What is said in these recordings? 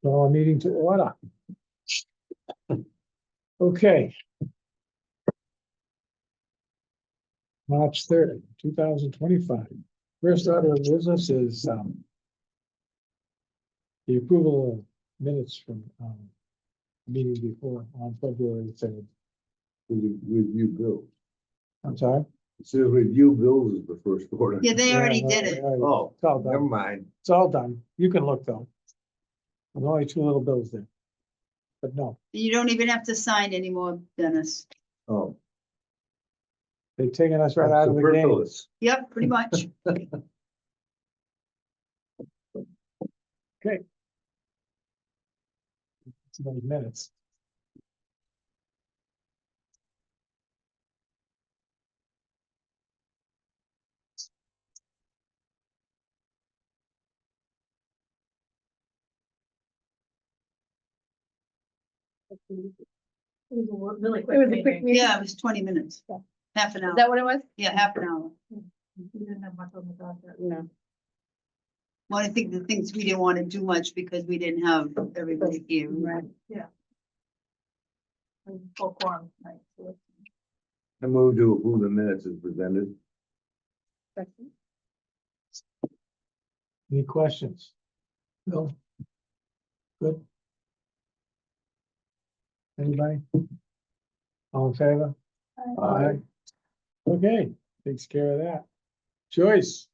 Call a meeting to order. Okay. March 3rd, 2025. First order of business is the approval of minutes from meeting before on February 3rd. Review bills. I'm sorry? It says review bills is the first order. Yeah, they already Yeah, did no, it. Oh, It's all never done. mind. It's all done. You can look though. There's only two little bills there. But no, You don't even have to sign anymore, Dennis. Oh. they've taken us right out of the game. Superfluous. Yep, pretty much. Okay. It's many minutes. It was a really quick. It was a quick meeting. meeting. Yeah, it was 20 minutes. Yeah. Half an Is hour. that what it was? Yeah, half an hour. We didn't have much on the docket. No. Well, I think the things we didn't want to do much because we didn't have everybody here. Right. And full quorum, right, so I move to approve the minutes as presented. Any questions? No? Good. Anybody? All in favor? Aye. Okay, takes care of that. Joyce,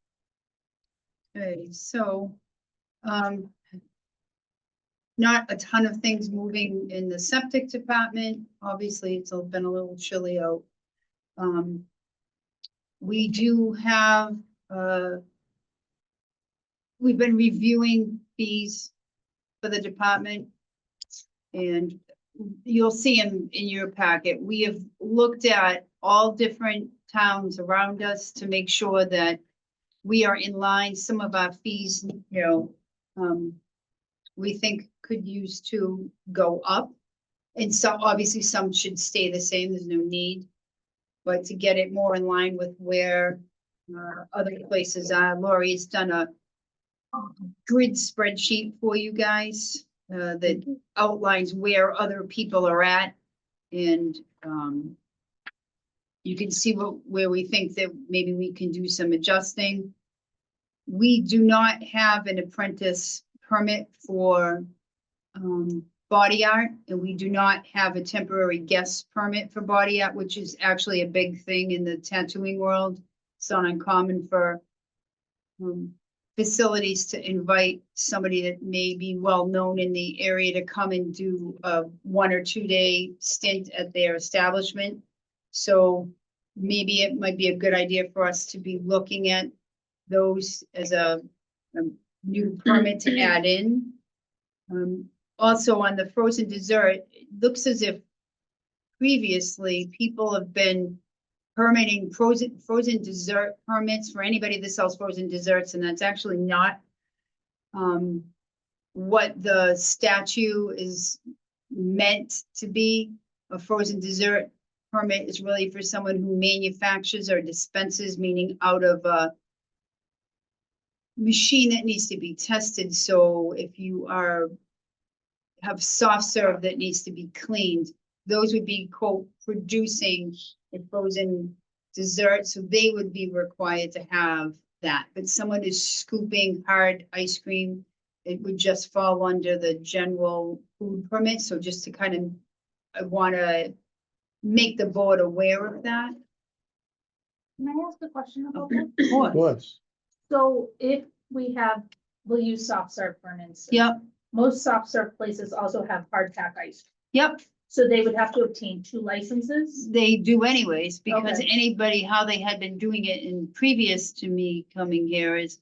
Okay, so, not a ton of things moving in the septic department. Obviously, it's been a little chilly out. We do have, we've been reviewing fees for the department. And you'll see in your packet, we have looked at all different towns around us to make sure that we are in line. Some of our fees, we think could use to go up. And so obviously some should stay the same, there's no need. But to get it more in line with where other places are, Lori's done a grid spreadsheet for you guys that outlines where other people are at. And you can see where we think that maybe we can do some adjusting. We do not have an apprentice permit for body art, and we do not have a temporary guest permit for body art, which is actually a big thing in the tattooing world. It's not uncommon for facilities to invite somebody that may be well-known in the area to come and do a 1 or 2 day stint at their establishment. So maybe it might be a good idea for us to be looking at those as a new permit to add in. Also on the frozen dessert, it looks as if previously people have been permitting frozen dessert permits for anybody that sells frozen desserts, and that's actually not what the statute is meant to be. A frozen dessert permit is really for someone who manufactures or dispenses, meaning out of a machine that needs to be tested. So if you have soft serve that needs to be cleaned, those would be quote producing a frozen dessert, so they would be required to have that. But someone is scooping hard ice cream, it would just fall under the general food permit. So just to kind of, I want to make the board aware of that. Can I ask a question about that? of course. So if we'll use soft serve for an instance. Yep, Most soft serve places also have hard pack ice. yep, So they would have to obtain 2 licenses. they do anyways, because Okay. anybody, how they had been doing it in previous to me coming here is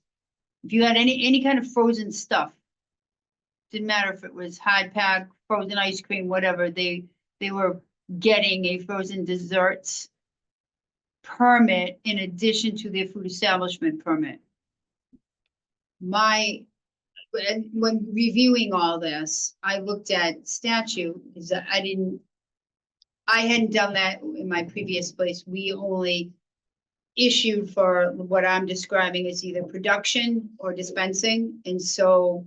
if you had any kind of frozen stuff, didn't matter if it was hard pack, frozen ice cream, whatever, they were getting a frozen desserts permit in addition to their food establishment permit. When reviewing all this, I looked at statute, is that I hadn't done that in my previous place. We only issued for what I'm describing as either production or dispensing. And so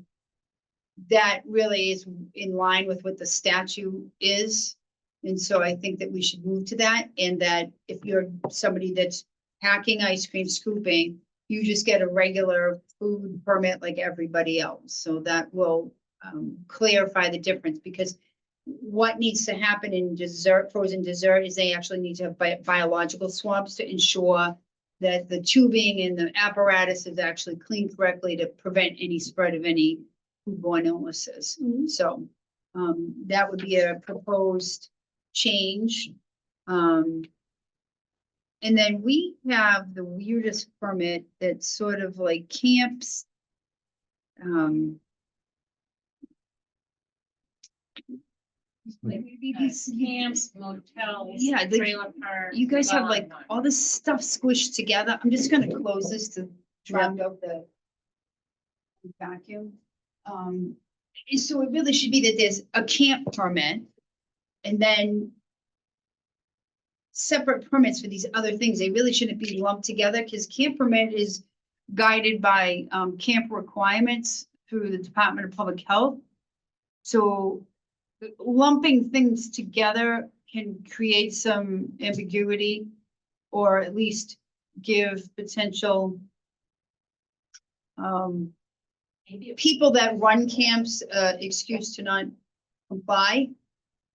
that really is in line with what the statute is. And so I think that we should move to that, and that if you're somebody that's packing ice cream, scooping, you just get a regular food permit like everybody else. So that will clarify the difference, because what needs to happen in dessert, frozen dessert, is they actually need to have biological swabs to ensure that the tubing and the apparatus is actually cleaned correctly to prevent any spread of any foodborne illnesses. Mhm. So that would be a proposed change. And then we have the weirdest permit that's sort of like camps. Maybe these camps, motels. Yeah, like, trailer parks. You guys have like all this stuff squished together. I'm just gonna close this to drown out the vacuum. So it really should be that there's a camp permit, and then separate permits for these other things. They really shouldn't be lumped together, because camp permit is guided by camp requirements through the Department of Public Health. So lumping things together can create some ambiguity, or at least give potential people that run camps excuse to not comply.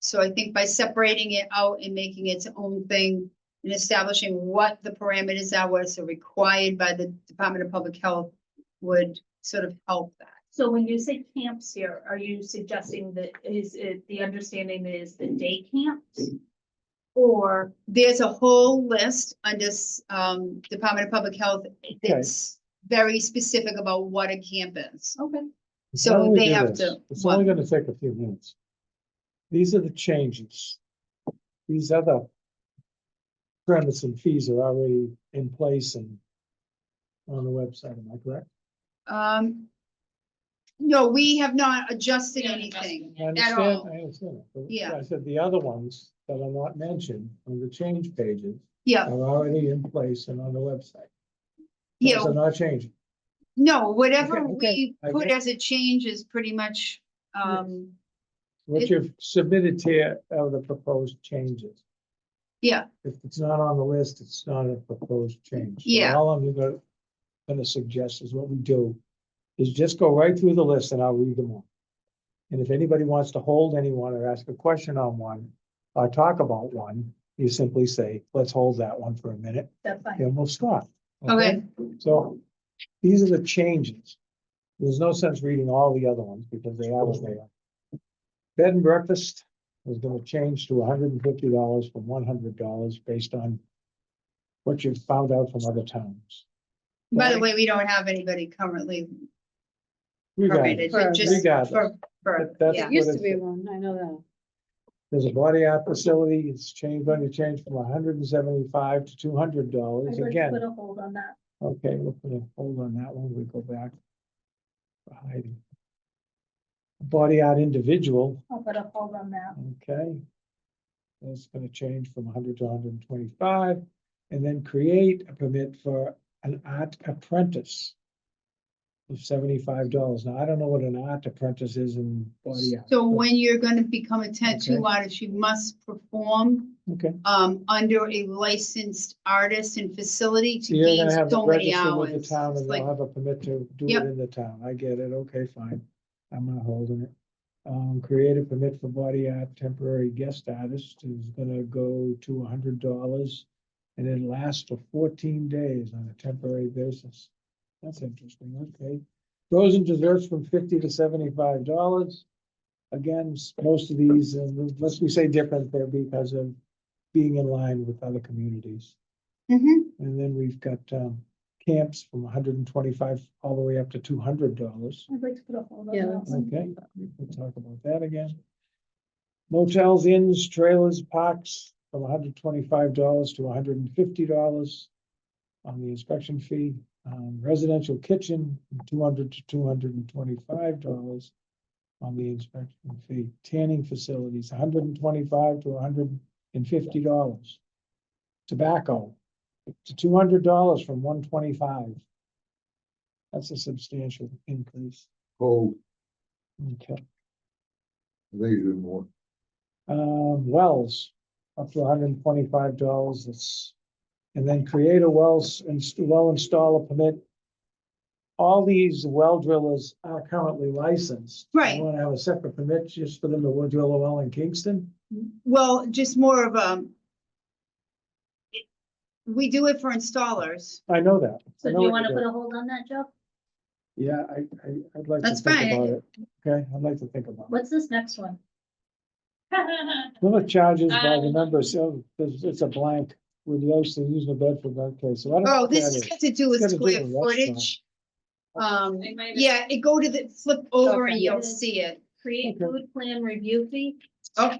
So I think by separating it out and making its own thing and establishing what the parameters are, what's required by the Department of Public Health, would sort of help that. So when you say camps here, are you suggesting that is it, the understanding is the day camps? Or, There's a whole list under Department of Public Health that's very specific about what a camp is. okay, Why So don't we they do have this? to. It's only gonna take a few minutes. These are the changes. These other premise and fees are already in place and on the website, am I correct? No, we have not adjusted anything I at understand, all. I understand. it, but Yeah. I said the other ones that are not mentioned on the change pages Yeah, are already in place and on the website. yeah, Those are not changing. no, whatever Okay, we I put get- as a change is pretty much, What It- you've submitted here are the proposed changes. yeah, If it's not on the list, it's not a proposed change. So Yeah. All I'm gonna suggest is what we do is just go right through the list and I'll read them all. And if anybody wants to hold anyone or ask a question on one, or talk about one, you simply say, let's hold that one for a minute, that's fine. then we'll stop. Okay. So these are the changes. There's no sense reading all the other ones because they are what they are. Bed and breakfast is gonna change to $150 from $100 based on what you've found out from other towns. by the way, we don't have anybody currently permitted, Regardless, but just regardless. for, That's yeah. what Used to it's- be one, I know that. There's a body art facility, it's going to change from $175 to $200 I'd like to again. put a hold on that. Okay, we'll put a hold on that one, we go back. For hiding. Body art individual, I'll put a hold on that. okay. That's gonna change from 100 to 125, and then create a permit for an art apprentice of $75. Now, I don't know what an art apprentice is in body art. So but- when you're gonna become a tattoo Okay. artist, you must perform Okay, under a licensed artist and facility so to you're gain gonna have so it many registered with the hours. town It's and like- they'll have a permit to do Yep. it in the town. I get it, okay, fine. I'm not holding it. Create a permit for body art temporary guest artist is gonna go to $100. And it lasts for 14 days on a temporary basis. That's interesting, okay. Frozen desserts from $50 to $75. Again, most of these, unless we say different, they're because of being in line with other communities. Mhm. And then we've got camps from 125 all the way up to $200. I'd like to put a hold on Yeah, that that's- one. Okay, we'll talk about that again. Motels, inns, trailers, parks from $125 to $150 on the inspection fee. Residential kitchen, from $200 to $225 on the inspection fee. Tanning facilities, $125 to $150. Tobacco, to $200 from $125. That's a substantial increase. Hold. Okay. They do more. Wells, up to $125, that's, and then create a well installer permit. All these well drillers are currently licensed. Right. You wanna have a separate permit just for them to drill a well in Kingston? Well, just more of we do it for installers. I know that. I So know do you what wanna do. put a hold on that, Joe? Yeah, I'd like to That's think fine. about it. Okay, I'd like to think about it. What's this next one? Limit charges by the number, so it's a blank with the ocean using the Bedford, okay, so I don't know. Oh, what this that has is. got to do with It's gotta do square with restaurant. footage. It might have- Yeah, it go to the, flip over Okay. and you'll see it. Create Okay. food plan review fee? Oh.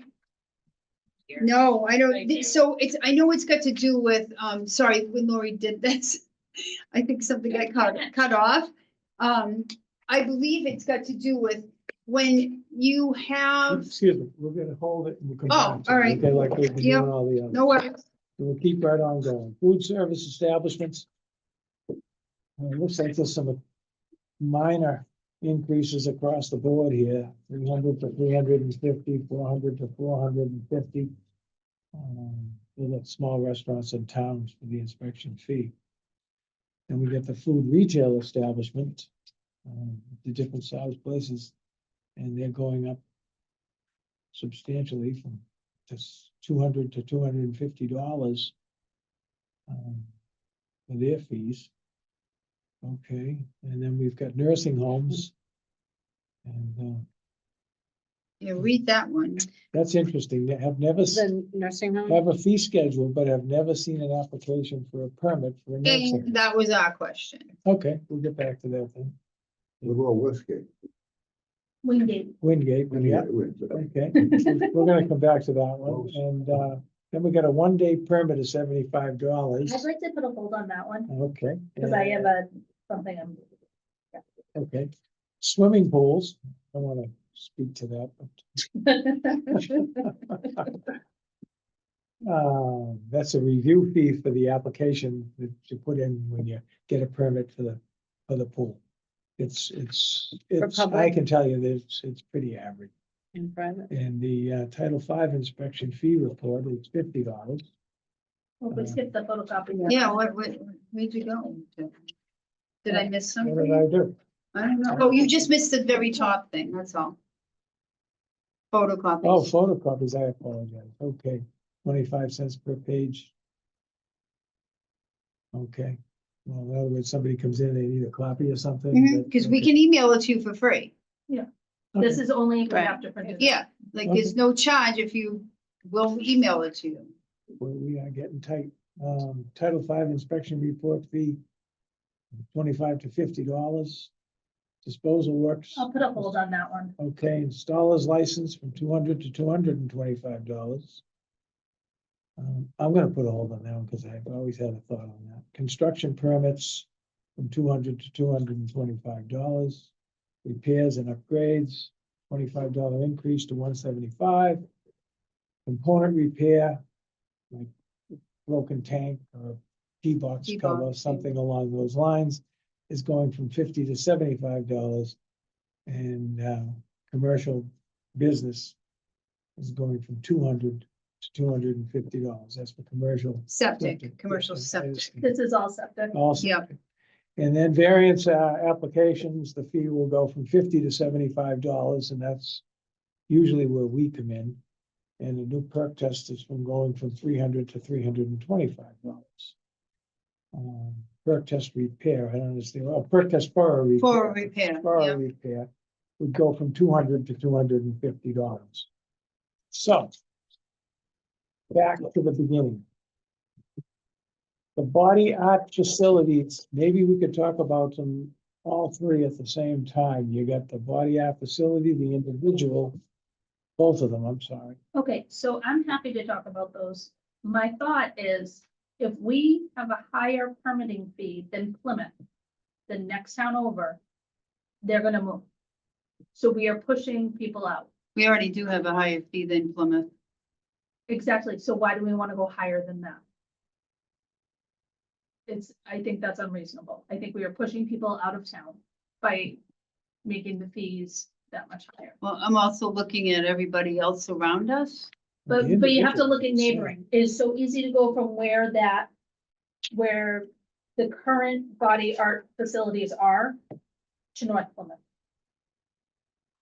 No, I don't, Right there. so it's, I know it's got to do with, sorry, when Lori did this, I think something got cut off. I believe it's got to do with when you have, Excuse me, we're gonna hold it and we'll come Oh, back to all it, right. okay, like we've been Yep. doing all the others. no worries. So we'll keep right on going. Food service establishments. It looks like there's some minor increases across the board here, 300 to 350, 400 to 450. For the small restaurants in towns for the inspection fee. Then we get the food retail establishment, the different size places, and they're going up substantially from just $200 to $250 for their fees. Okay, and then we've got nursing homes. And You read that one. that's interesting. They have never The nursing home? have a fee schedule, but have never seen an application for a permit for a nursing. And that was our question. Okay, we'll get back to that then. What about Westgate? Wingate. Wingate, yeah, okay, we're gonna come back to that one, and then we got a one-day permit of $75. I'd like to put a hold on that one, Okay. because I have something I'm. Okay, swimming pools, I wanna speak to that, but that's a review fee for the application that you put in when you get a permit for the pool. It's, I public? can tell you that it's pretty average. In private? And the Title V inspection fee report is $50. Oh, we skipped the photocopy. Yeah, where'd you go? Did I miss What something? did I do? I don't know. Oh, you just missed the very top thing, that's all. Photocopies. Oh, photocopies, I apologize. Okay, 25 cents per page. Okay, well, in other words, somebody comes in, they need a copy or something. Because we can email it to you for free. This is only if we Right. have to print it. Yeah, like there's no charge if you will email it to you. We are getting tight. Title V inspection report fee, 25 to $50. Disposal works. I'll put a hold on that one. Okay, installer's license from $200 to $225. I'm gonna put a hold on that one because I've always had a thought on that. Construction permits from $200 to $225. Repairs and upgrades, $25 increase to $175. Component repair, like broken tank or T-box T-box, cover, something along those lines, is going from $50 to $75. And commercial business is going from $200 to $250. That's for commercial. Septic, commercial I septic. understand. This is all septic. Also. Yep. And then variance applications, the fee will go from $50 to $75, and that's usually where we come in. And the new perk test is going from $300 to $325. Perk test repair, I don't understand, well, perk test for a repair. For a repair, For yeah. a repair would go from $200 to $250. So. Back to the beginning. The body art facilities, maybe we could talk about them all three at the same time. You got the body art facility, the individual, both of them, I'm sorry. Okay, so I'm happy to talk about those. My thought is, if we have a higher permitting fee than Plymouth, the next town over, they're gonna move. So we are pushing people out. We already do have a higher fee than Plymouth. Exactly, so why do we wanna go higher than that? I think that's unreasonable. I think we are pushing people out of town by making the fees that much higher. Well, I'm also looking at everybody else around us. But The you have to individual look at is saying, neighboring. It is so easy to go from where the current body art facilities are to North Plymouth.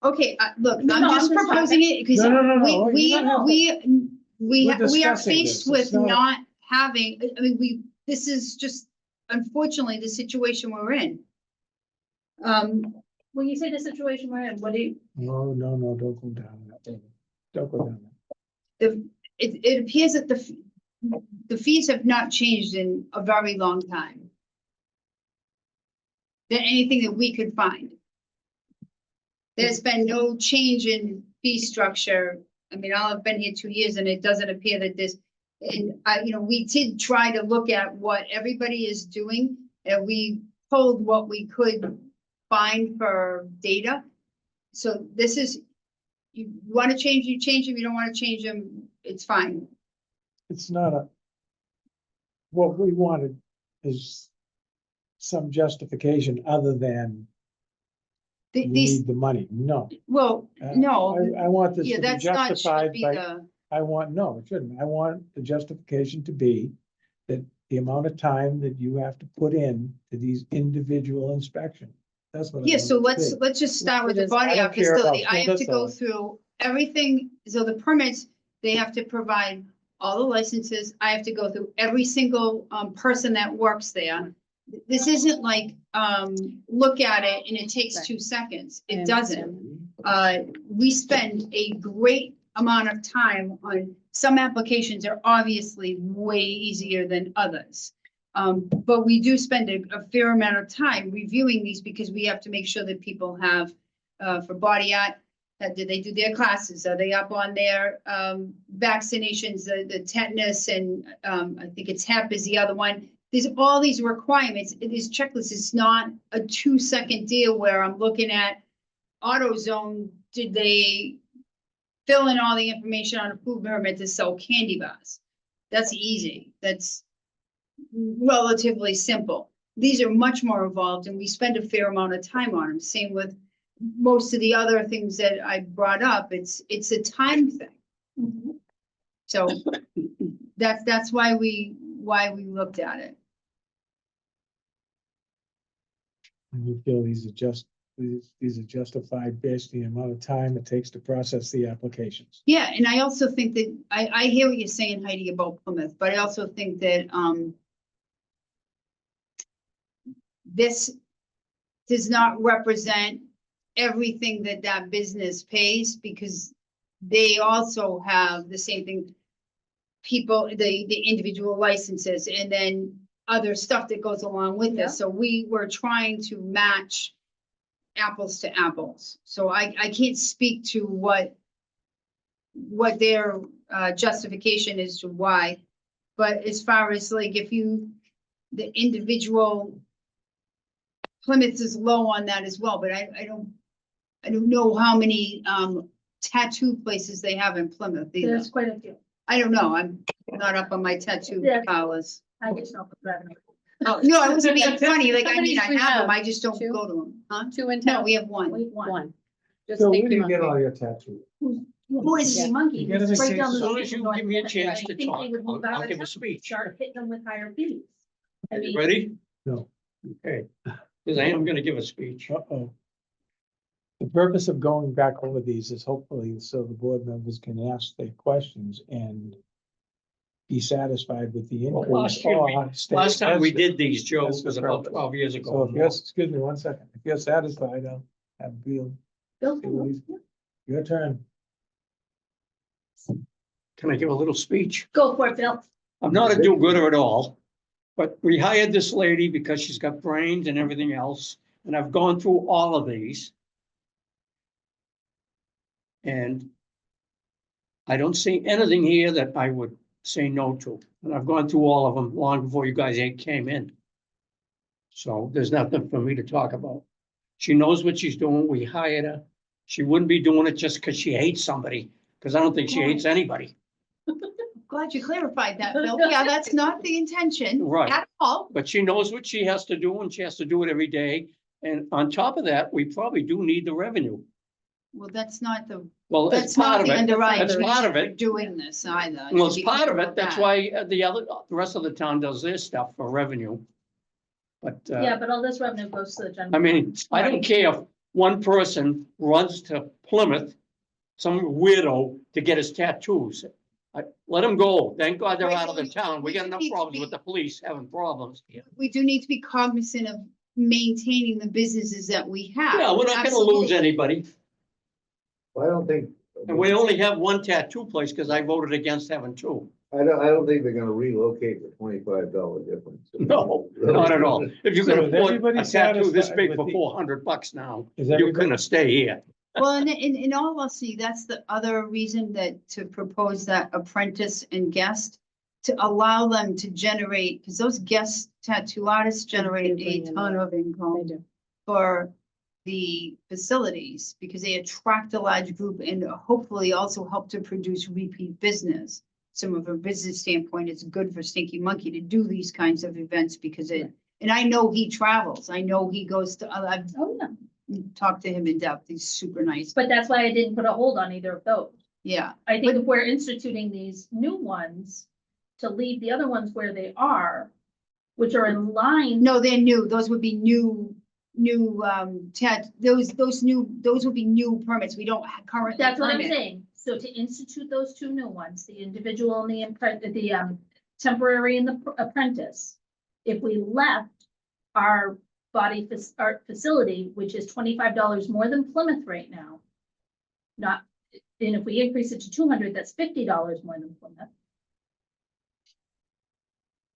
Okay, look, No, I'm no, just I'm just proposing it because No, no, no, we, you don't have to- we We're we are discussing faced this. It's with not- not having, I mean, this is just unfortunately the situation we're in. When you say the situation we're in, what do you, No, don't go down that road. Don't go down that. It appears that the fees have not changed in a very long time. Than anything that we could find. There's been no change in fee structure. I mean, I've been here 2 years and it doesn't appear that this, and we did try to look at what everybody is doing. And we pulled what we could find for data. So this is, you want to change, you change them, you don't want to change them, it's fine. It's not what we wanted is some justification other than we These, need the money. No. well, no, I want this yeah, to be that's not, should justified be by, the, no, it shouldn't. I want the justification to be that the amount of time that you have to put in to these individual inspections. That's what. I yeah, want so it to be. let's just start with It the is- body I don't art care about facility. I have to go Plymouth through everything, so the permits, they have to provide all the licenses. I have to go through every single person that works there. This isn't like, look at it and it takes Right. 2 seconds. I It doesn't. understand. We spend a great amount of time on, some applications are obviously way easier than others. But we do spend a fair amount of time reviewing these because we have to make sure that people have, for body art, did they do their classes? Are they up on their, vaccinations, the tetanus and, I think it's HEP is the other one. There's all these requirements, these checklists. It's not a 2-second deal where I'm looking at AutoZone, did they fill in all the information on a food permit to sell candy bars? That's easy. That's relatively simple. These are much more involved and we spend a fair amount of time on them. Same with most of the other things that I brought up. It's a time thing. So that's why we looked at it. And you feel these are justified based on the amount of time it takes to process the applications. Yeah, and I also think that, I hear what you're saying, Heidi, about Plymouth, but I also think that, this does not represent everything that that business pays, because they also have the same thing. People, the individual licenses, and then other stuff that goes along with Yeah. this. So we were trying to match apples to apples. So I can't speak to what their justification is to why. But as far as like, if the individual Plymouth is low on that as well, but I don't know how many tattoo places they have in Plymouth either. there's quite a few. I don't know. I'm not up on my tattoo Yeah. powers. I just know for driving. Oh, no, I wasn't being funny. Like, How I many mean, do I we have them. have? I just don't Two? go to them. Huh? 2 in No, town? we have one. Wait, one. One. Just So take where the do you get monkey. all your tattoos? Who is Yeah. he? Monkey. You gotta It's make right sense. down the As soon street as from you North give me a Plymouth. chance I to think they talk, would move out I'll of give a town, speech. Start hitting them with higher fees. I Are you mean, ready? No. Okay, because I am gonna give a speech. Uh-oh. The purpose of going back over these is hopefully so the board members can ask their questions and be satisfied with the Well, increase. or stay Last time we as- did these, Joe, That's the was about purpose. 12 years So ago. if you're, excuse me 1 second, if you're satisfied, I'll have Bill, Bill, see what he's- your turn. Can I give a little speech? go for it, Bill. I'm not a do-gooder at all, but we hired this lady because she's got brains and everything else, and I've gone through all of these. And I don't see anything here that I would say no to, and I've gone through all of them long before you guys came in. So there's nothing for me to talk about. She knows what she's doing. We hired her. She wouldn't be doing it just because she hates somebody, because I don't think she hates anybody. Glad you clarified that, Bill. Yeah, that's not the intention Right. at all. But she knows what she has to do and she has to do it every day. And on top of that, we probably do need the revenue. Well, that's not the, Well, that's it's part not of the it. underlying That's part reason of for it. doing this either. Well, to it's be part clear of it. about That's that. why the rest of the town does their stuff for revenue. But, Yeah, but all this revenue goes to the general. I mean, I don't care if one person runs to Plymouth, some weirdo to get his tattoos. Let him go. Thank God they're out of the town. We got enough problems with the police having problems. We do need to be cognizant of maintaining the businesses that we have. Yeah, we're not gonna lose Absolutely. anybody. I don't think. And we only have one tattoo place because I voted against having two. I don't think they're gonna relocate for $25 difference. No, not at all. If you So can is afford everybody a tattoo this satisfied big with for the- $400 now, Is you're everybody, gonna stay here. Well, and in all honesty, that's the other reason that to propose that apprentice and guest, to allow them to generate, because those guest tattoo artists generate a ton of income for the facilities, because they attract a large group and hopefully also help to produce repeat business. So from a business standpoint, it's good for Stinky Monkey to do these kinds of events because it, and I know he travels. I know he goes to, I've Oh, yeah, talked to him in depth. He's super nice. but that's why I didn't put a hold on either of those. Yeah, I think if we're instituting these new ones, to leave the other ones where they are, which are in line. no, they're new. Those would be new, those would be new permits. We don't currently. That's what I'm permit. saying. So to institute those two new ones, the individual and the temporary and the apprentice. If we left our art facility, which is $25 more than Plymouth right now. Not, and if we increase it to 200, that's $50 more than Plymouth.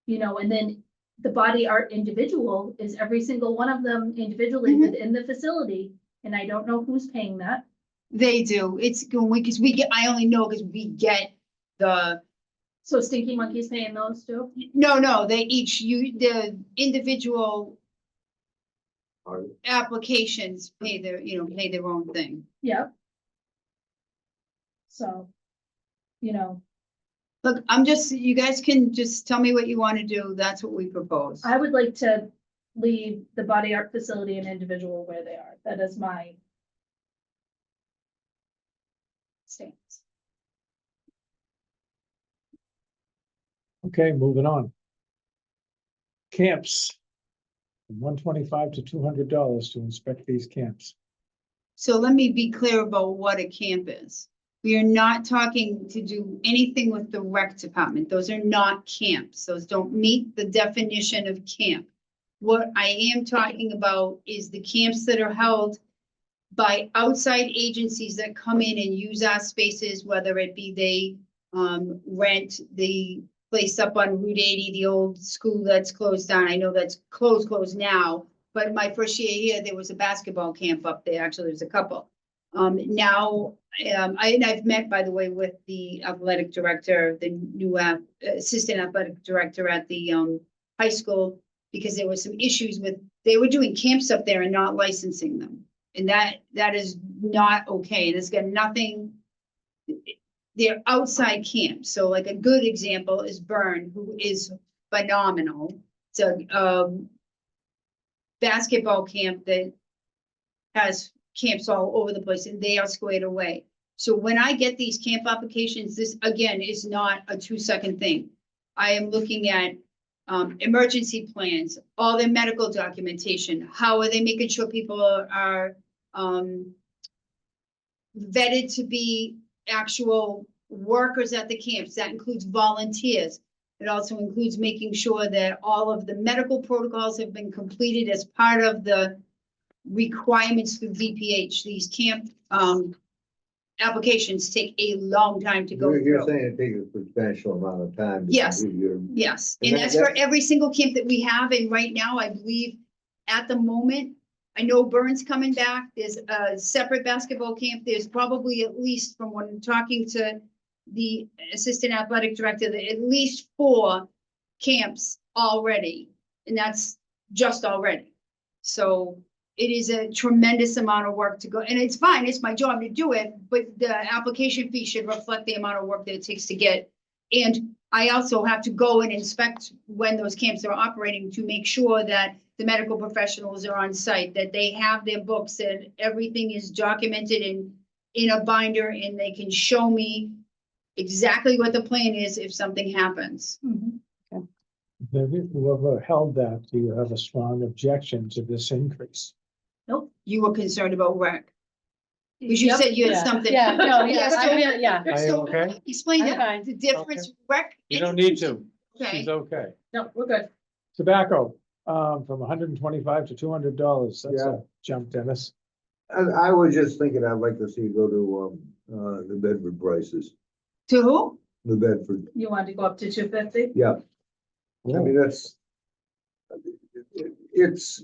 You know, and then the body art individual is every single one of them individually Mhm. within the facility. And I don't know who's paying that. They do. It's going, because we get, I only know because we get the, So Stinky Monkey's paying those too? no, they each, the individual Are- applications pay their own thing. Yep. So, you know, Look, you guys can just tell me what you want to do. That's what we propose. I would like to leave the body art facility and individual where they are. That is my stance. okay, moving on. Camps. From $125 to $200 to inspect these camps. So let me be clear about what a camp is. We are not talking to do anything with the rec department. Those are not camps. Those don't meet the definition of camp. What I am talking about is the camps that are held by outside agencies that come in and use our spaces, whether it be they rent the place up on Route 80, the old school that's closed down. I know that's closed now, but my first year here, there was a basketball camp up there. Actually, there's a couple. Now, I've met, by the way, with the athletic director, the new assistant athletic director at the high school, because there were some issues with, they were doing camps up there and not licensing them. And that is not okay. And it's got nothing, they're outside camps. So like a good example is Byrne, who is phenomenal. It's a basketball camp that has camps all over the place and they are squared away. So when I get these camp applications, this again is not a 2-second thing. I am looking at emergency plans, all their medical documentation. How are they making sure people are vetted to be actual workers at the camps? That includes volunteers. It also includes making sure that all of the medical protocols have been completed as part of the requirements through VPH. These camp applications take a long time to go You're through. saying it takes a substantial amount of time. to Yes. complete your- Yes, And and that- that's for that's- every single camp that we have, and right now, I believe at the moment, I know Burns coming back, there's a separate basketball camp, there's probably at least, from when I'm talking to the assistant athletic director, at least 4 camps already, and that's just already. So it is a tremendous amount of work to go, and it's fine, it's my job to do it, but the application fee should reflect the amount of work that it takes to get. And I also have to go and inspect when those camps are operating to make sure that the medical professionals are on site, that they have their books, and everything is documented and in a binder and they can show me exactly what the plan is if something happens. Mhm. Whoever held that, do you have a strong objection to this increase? Nope. You were concerned about rec. Because you Yep. said you had Yeah, something. yeah, no, yeah, Yes, I mean, yeah. Are you So okay? explain I'm it, fine. the difference, rec. You don't need to. Okay, She's okay. No, we're good. Tobacco, from $125 to $200. That's Yeah. a jump, Dennis. I was just thinking, I'd like to see you go to, New Bedford prices, to who? New Bedford, You wanted to go up to 250? yeah, I mean, that's. It's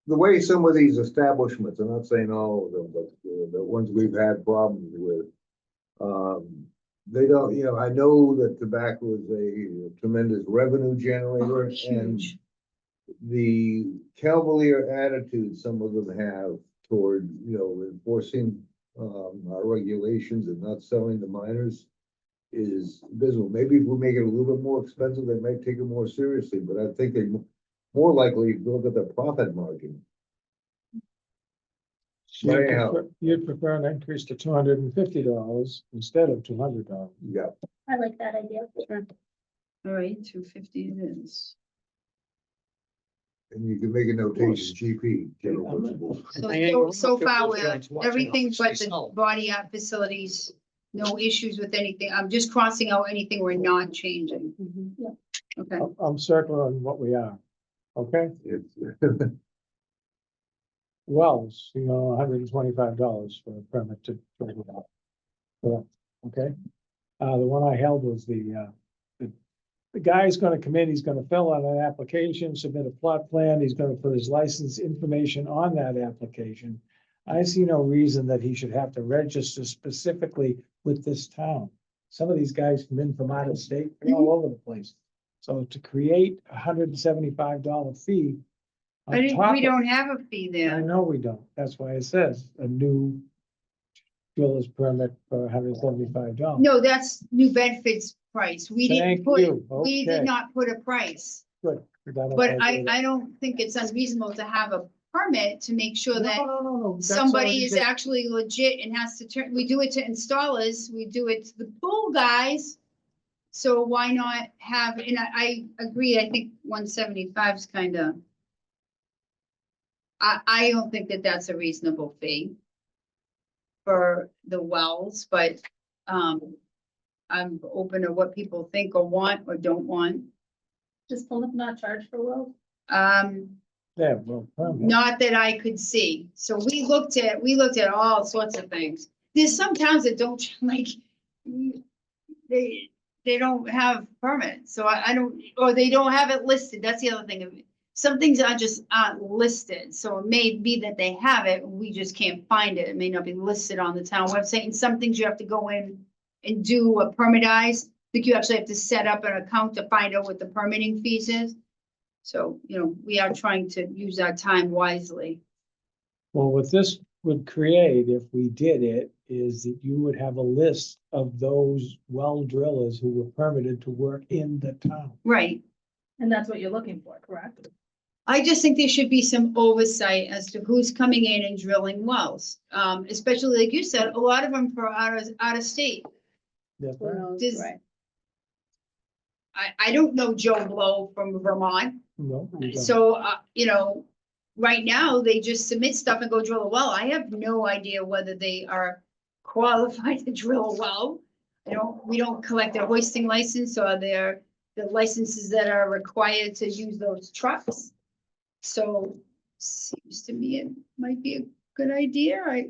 the way some of these establishments, I'm not saying all of them, but the ones we've had problems with. They don't, I know that tobacco is a tremendous revenue generator and Huge. the cavalier attitude some of them have toward, enforcing our regulations and not selling to minors is abysmal. Maybe if we make it a little bit more expensive, they might take it more seriously, but I think they more likely look at the profit margin. So you'd Anyhow. you'd prefer an increase to $250 instead of $200. Yeah, I like that idea. All right, 250 it is. and you can make a notation, GP, general Yeah, I'm- principles. So, I ain't so, going so to far, those we're, joints watching everything but the myself. body art facilities, no issues with anything. I'm just crossing out anything we're not changing. Okay, I'm circling what we are. Okay, It's, wells, $125 for a permit to. Correct, okay. The one I held was the guy's gonna come in, he's gonna fill out an application, submit a plot plan, he's gonna put his license information on that application. I see no reason that he should have to register specifically with this town. Some of these guys come in from out of state, they're all over the place. So to create $175 fee. on I didn't, top we of- don't have a fee I there. know we don't, that's why it says a new driller's permit for $175. No, that's New Bedford's price. We didn't Thank put, you. we Okay. did not put a price. Good. That'll But help I, with it. I don't think it's unreasonable to have a permit to make sure that No, that's somebody already is been- actually legit and has to turn, we do it to installers, we do it to the pool guys. So why not have, and I agree, I think 175 is kind of. I don't think that that's a reasonable fee. For the wells, but, I'm open to what people think or want or don't want. Does Plymouth not charge for wells? Yeah, well, permit. Not that I could see. So we looked at all sorts of things. There's some towns that don't like, they don't have permits, so I don't, or they don't have it listed. That's the other thing. Some things are just aren't listed, so it may be that they have it, we just can't find it. It may not be listed on the town website, and some things you have to go in and do a permitize. I think you actually have to set up an account to find out what the permitting fees is. So, we are trying to use our time wisely. Well, what this would create, if we did it, is that you would have a list of those well drillers who were permitted to work in the town. Right. And that's what you're looking for, correct? I just think there should be some oversight as to who's coming in and drilling wells. Especially like you said, a lot of them for out of state. That's Who right. knows, Does- right? I don't know Joe Blow from Vermont. No, we don't. So, right now they just submit stuff and go drill a well. I have no idea whether they are qualified to drill a well. We don't collect a hoisting license or the licenses that are required to use those trucks. So seems to me it might be a good idea.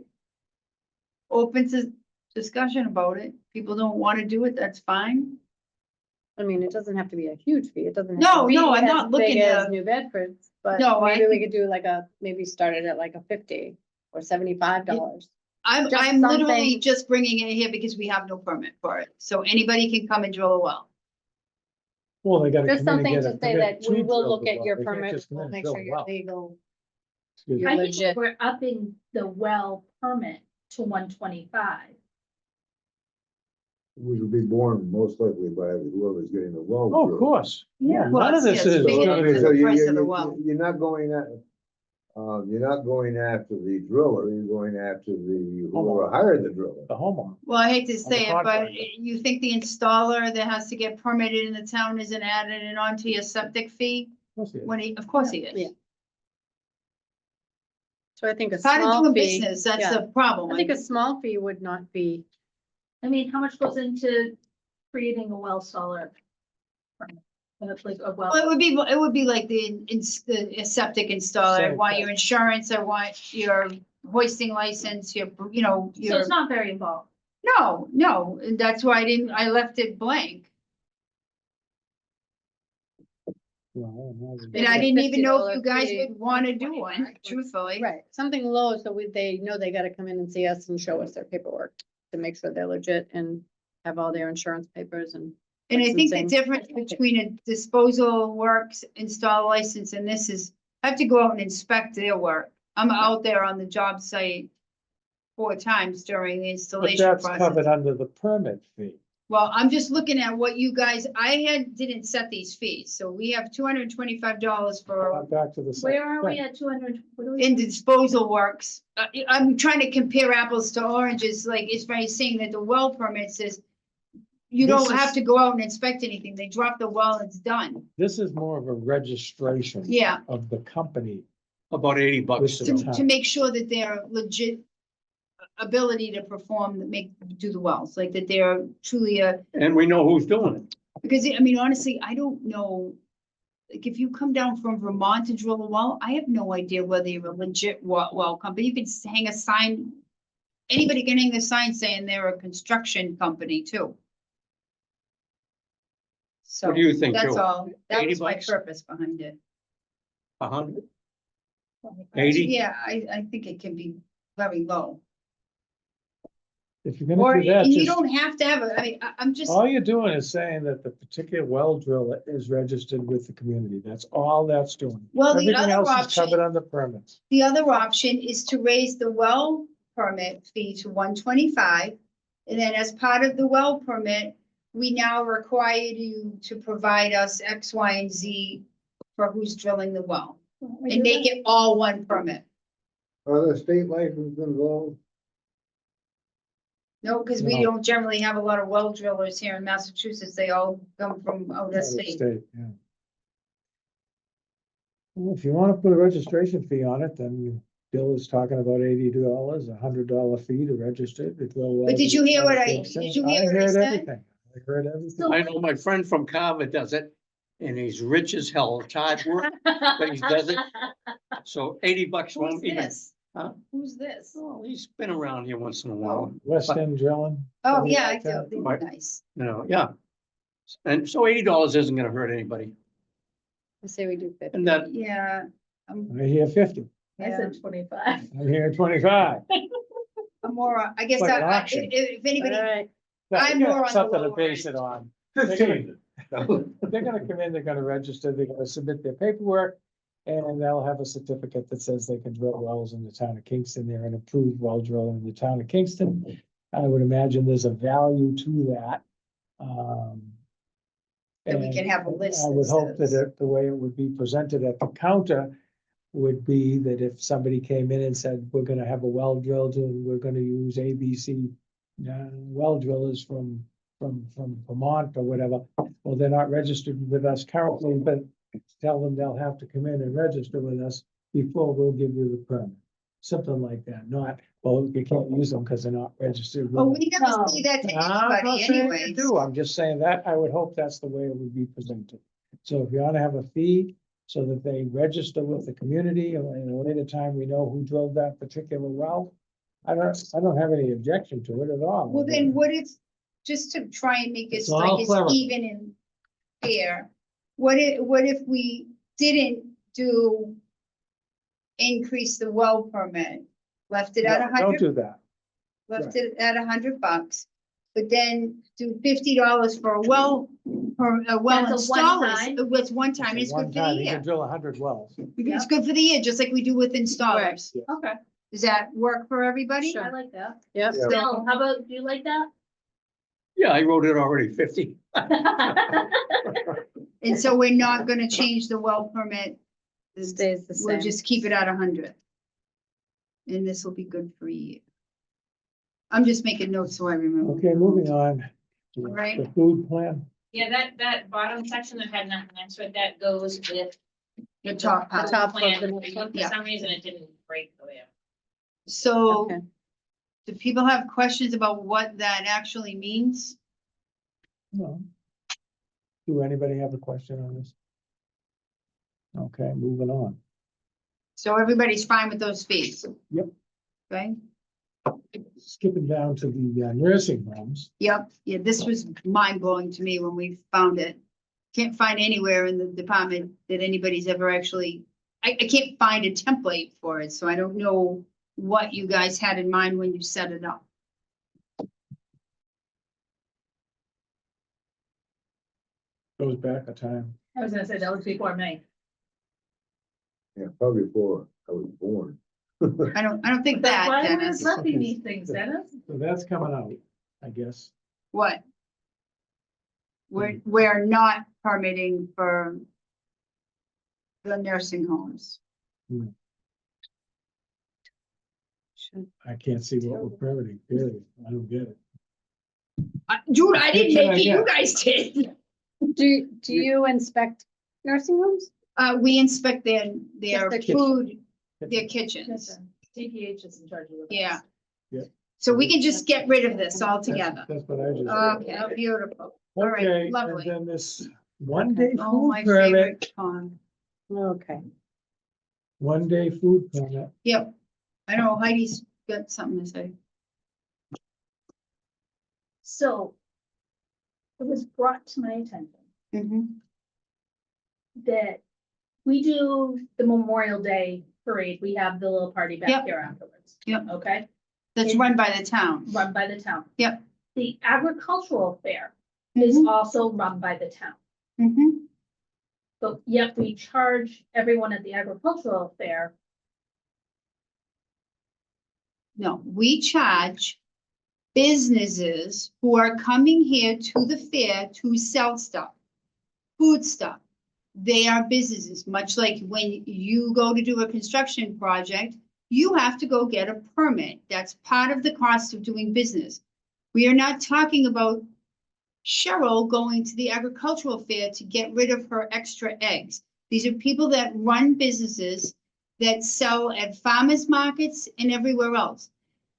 Open to discussion about it. People don't want to do it, that's fine. I mean, it doesn't have to be a huge fee. It doesn't. have No, to be no, I'm as not big looking as to- New Bedford's, but No, I maybe we think- could do maybe start it at like a 50 or $75. I'm Just literally something- just bringing it here because we have no permit for it. So anybody can come and drill a well. Well, they gotta Just come in something and get to a say permit that we to will drill look the at well. your They can't permit, just come in we'll and make drill sure a you're well. legal. Excuse me. You're I think legit. we're upping the well permit to 125. which will be borne most likely by whoever's getting the well. Oh, of drilled. course. Yeah. None of this Yes, is. big So, it I into mean, the so price of the well. you're not going at, You're not going after the driller, you're going after the, whoever Homeowner. hired the driller. The homeowner. Well, I hate to the say it, but contractor. you think the installer that has to get permitted in the town isn't added in onto your septic fee? Of course he is. When of course he Yeah. is. So I think a Part of small doing fee, business, that's yeah. the problem. I think a small fee would not be, I mean, how much goes into creating a well solar? Like a well. Well, it would be like the septic installer, Same why thing. your insurance, or why your hoisting license, your, So your, it's not very involved. no, and that's why I left it blank. Well, I imagine. And I Maybe a didn't even know if $50 you guys fee. would wanna do one, truthfully. right, something low, so they know they gotta come in and see us and show us their paperwork to make sure they're legit and have all their insurance papers and. And I think the licensing. difference between a disposal works install license and this is, I have to go out and inspect their work. I'm out there on the job site 4 times during the But installation that's covered process. under the permit fee. Well, I'm just looking at what you guys, didn't set these fees, so we have $225 for Back to the. same Where are we thing. at 200? What do we? in disposal works. I'm trying to compare apples to oranges, like it's by saying that the well permit says you This don't have is- to go out and inspect anything. They drop the well, it's done. This is more of a registration. Yeah. Of the company. About 80 bucks. With To make sure that they're legit ability to perform, do the wells, like that they're truly And we know who's doing it. because I mean, honestly, I don't know. Like if you come down from Vermont to drill a well, I have no idea whether you're a legit well company. You can hang a sign. Anybody can hang a sign saying they're a construction company too. So What do you think, that's Joe? all. That 80 was my bucks? purpose behind it. 100? 80? Yeah, I think it can be very low. If you're Or, gonna do that, and you just, don't have to have it. I mean, I'm just, all you're doing is saying that the particular well driller is registered with the community. That's all that's doing. well, the Everything other else is covered option, under permits. the other option is to raise the well permit fee to $125. And then as part of the well permit, we now require you to provide us X, Y, and Z for who's drilling the well. And make it all one permit. Are there state licenses involved? No, because we No. don't generally have a lot of well drillers here in Massachusetts. They all come from out Out of of state. state, yeah. Well, if you wanna put a registration fee on it, then Bill is talking about $80, $100 fee to register to drill wells. But did you hear what I- Kingston. did you hear what I heard said? everything. I heard everything. So- I know my friend from Carver does it, and he's rich as hell. It's hard work, but he does it. So 80 bucks Who's won't even. this? Huh? Who's this? Well, he's been around here once in a while, West End drilling. Oh, something yeah, I like do. that. They were Right. nice. yeah. And so $80 isn't gonna hurt anybody. I say we do 50. And that, Yeah. I hear 50. I said 25. I'm hearing 25. I'm more, I guess, Like an I- auction. if anybody, All right, I'm Yeah, more on the something to lower base end. it on. 15. They're gonna come in, they're gonna register, they're gonna submit their paperwork. And they'll have a certificate that says they can drill wells in the town of Kingston. They're an approved well driller in the town of Kingston. I would imagine there's a value to that. That we can and have a list I that would hope that says- the way it would be presented at the counter would be that if somebody came in and said, we're gonna have a well drilled and we're gonna use ABC well drillers from Vermont or whatever, well, they're not registered with us currently, but tell them they'll have to come in and register with us before we'll give you the permit. Something like that, not, well, you can't use them because they're not registered. with oh, us. we never say that to I'm not anybody saying you anyways. do, I'm just saying that, I would hope that's the way it would be presented. So if you ought to have a fee, so that they register with the community, and at a later time, we know who drilled that particular well. I don't have any objection to it at all. Well, then what if, just to try and make It's it all like it's clerical. even and fair, what if we didn't do increase the well permit, left it at No, Don't 100, do that. left it at $100, but then do $50 for a well, for a well That's a one installers. time? It was one time, and it's One good for time, the you can year. drill 100 wells. It's good for the year, just like we do with installers. Okay, Does that work for everybody? Sure. I like that. yep. Yeah. Bill, how about, do you like that? yeah, I wrote it already, 50. And so we're not gonna change the well permit, Stays the We'll same. just keep it at 100. And this will be good for a year. I'm just making notes so I remember. Okay, moving on. to All right. The food plan. Yeah, that bottom section that had nothing next to it, that goes with. The top The part. top of plan. the next one? For Yeah. some reason, it didn't break the way. So Okay. do people have questions about what that actually means? No. Do anybody have a question on this? Okay, moving on. So everybody's fine with those fees? Yep. Okay, Skipping down to the nursing homes. yep, yeah, this was mind blowing to me when we found it. Can't find anywhere in the department that anybody's ever actually, I can't find a template for it, so I don't know what you guys had in mind when you set it up. Goes back a time. I was gonna say, that was before May. Yeah, probably before I was born. I don't think That's that, why we're Dennis. discussing these things, Dennis. So that's coming out, I guess. What? We're not permitting for the nursing homes. I can't see what we're permitting, period. I don't get it. Dude, I didn't What can make I it, you get? guys did. Do you inspect nursing homes? We inspect their Just the kitchen. food, their kitchens. DPH is in charge of it. Yeah. Yeah. So we can just get rid of this altogether. That's what I just. Okay, beautiful. All right, Okay, and lovely. then this one-day Oh, my food permit, favorite Tom. Okay. one-day food permit. Yep. I know Heidi's got something to say. So it was brought to my attention Mhm. that we do the Memorial Day parade. We have the little party Yep. back here afterwards. Yep. Okay, That's run by the town. run by the town. Yep. The agricultural fair is Mhm. also run by the town. Mhm. But yet we charge everyone at the agricultural fair. No, we charge businesses who are coming here to the fair to sell stuff, food stuff. They are businesses, much like when you go to do a construction project, you have to go get a permit. That's part of the cost of doing business. We are not talking about Cheryl going to the agricultural fair to get rid of her extra eggs. These are people that run businesses that sell at farmers markets and everywhere else.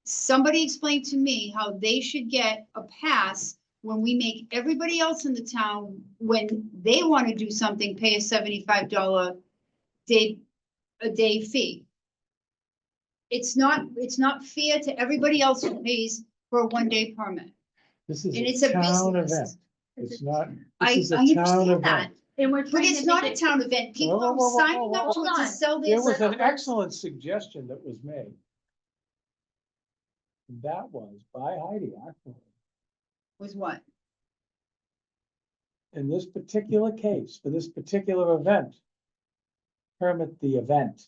Somebody explained to me how they should get a pass when we make everybody else in the town, when they want to do something, pay a $75 a day fee. It's not fair to everybody else who pays for a one-day permit. This is And it's a a town business. event. It's not, I this is a town understand that, event. And we're but trying it's to not make a it, town event. People Whoa, are whoa, whoa, signing up to hold it to on. sell their There was an stuff. excellent suggestion that was made. That was by Heidi, actually. Was what? In this particular case, for this particular event, permit the event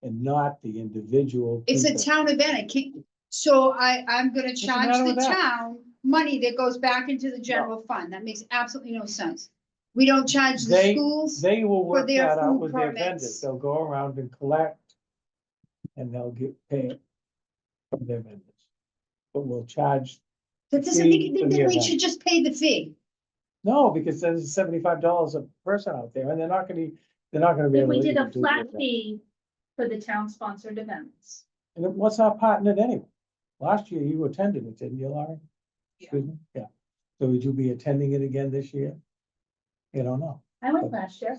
and not the individual. It's a people. town event. I can't, so I'm gonna the charge matter the with that? town money that goes back into the general fund. That makes absolutely no sense. We don't charge the They, schools. they will work their that out food with their permits. vendors. They'll go around and collect. And they'll get paid from their vendors. But we'll charge, That doesn't fee make, for the then we event. should just pay the fee. no, because there's $75 a person out there and they're not gonna be if able we to. did a even do flat that. fee for the town sponsored events. And what's our part in it anyway? Last year you attended it, didn't you, Laurie? Yeah. Excuse me? Yeah. So would you be attending it again this year? You don't know. I went last year.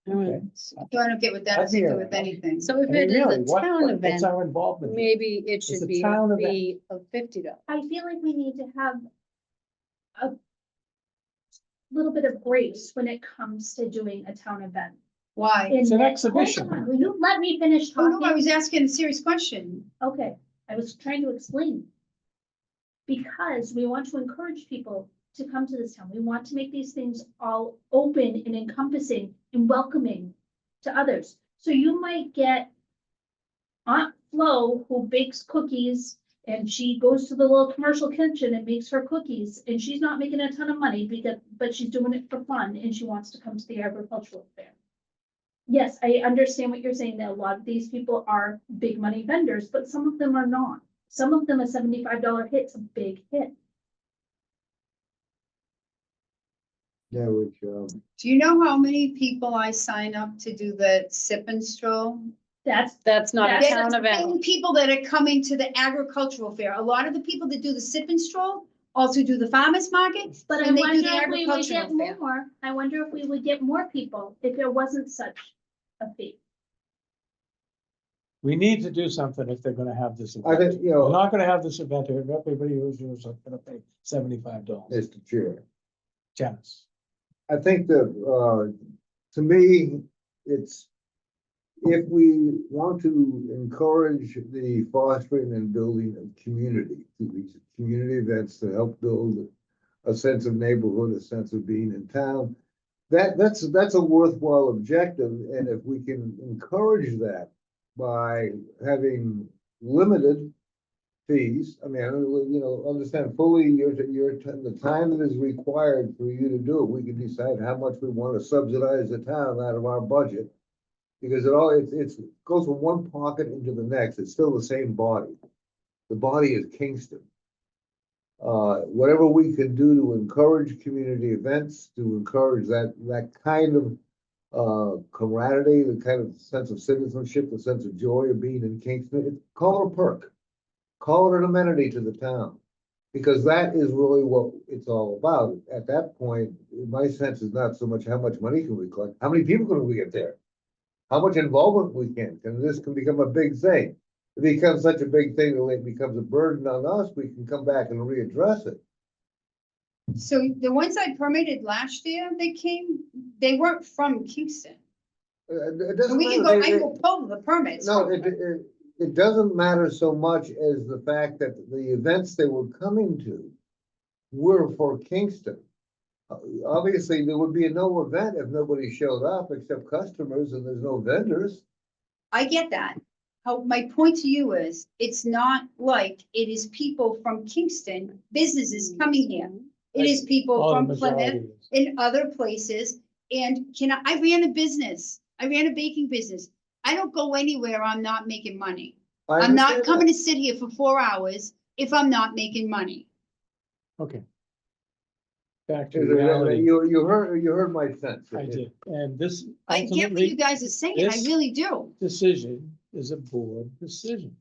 Okay. So I don't get what that I'd has to be do all with right. anything. So if I mean, it is really, a what- town what's event, our involvement? here? maybe it It's should a be town a event. fee of $50. I feel like we need to have a little bit of grace when it comes to doing a town event. Why? It's In an that- exhibition. Hold on, will you let me finish Oh, no, I talking? was asking a serious question. Okay, I was trying to explain. Because we want to encourage people to come to this town. We want to make these things all open and encompassing and welcoming to others. So you might get Aunt Flo who bakes cookies and she goes to the little commercial kitchen and makes her cookies and she's not making a ton of money but she's doing it for fun and she wants to come to the agricultural fair. yes, I understand what you're saying, that a lot of these people are big money vendors, but some of them are not. Some of them, a $75 hit's a big hit. Yeah, which, Do you know how many people I sign up to do the sip and stroll? That's not a That's town The event. same people that are coming to the agricultural fair. A lot of the people that do the sip and stroll also do the farmer's market. But I And they do wonder the if we would get agricultural fair. more, I wonder if we would get more people if there wasn't such a fee. We need to do something if they're gonna have this I event. think, you We're know, not gonna have this event if everybody who's gonna pay $75. Mr. Chair, Janice. I think that, to me, it's, if we want to encourage the fostering and building of community, these community events to help build a sense of neighborhood, a sense of being in town, that's a worthwhile objective, and if we can encourage that by having limited fees, I mean, you know, understand fully the time that is required for you to do it, we can decide how much we want to subsidize the town out of our budget. Because it goes from one pocket into the next, it's still the same body. The body is Kingston. Whatever we can do to encourage community events, to encourage that kind of camaraderie, the kind of sense of citizenship, the sense of joy of being in Kingston, call it a perk. Call it an amenity to the town. Because that is really what it's all about. At that point, my sense is not so much how much money can we collect, how many people can we get there? How much involvement we can, and this can become a big thing. If it becomes such a big thing that it becomes a burden on us, we can come back and readdress it. So the ones I permitted last year, they weren't from Kingston. It And doesn't we can matter. go, I will pull the permits. No, it doesn't matter so much as the fact that the events they were coming to were for Kingston. Obviously, there would be no event if nobody showed up except customers and there's no vendors. I get that. My point to you is, it's not like it is people from Kingston, businesses coming here. It is people All the from majority Plymouth is. and other places. And I ran a business. I ran a baking business. I don't go anywhere I'm not making money. I I'm not understand coming that. to sit here for 4 hours if I'm not making money. Okay. Back to Is it- reality. You heard my sense. I did, and this I get what you ultimately guys are saying. I this- really do. decision is a board decision.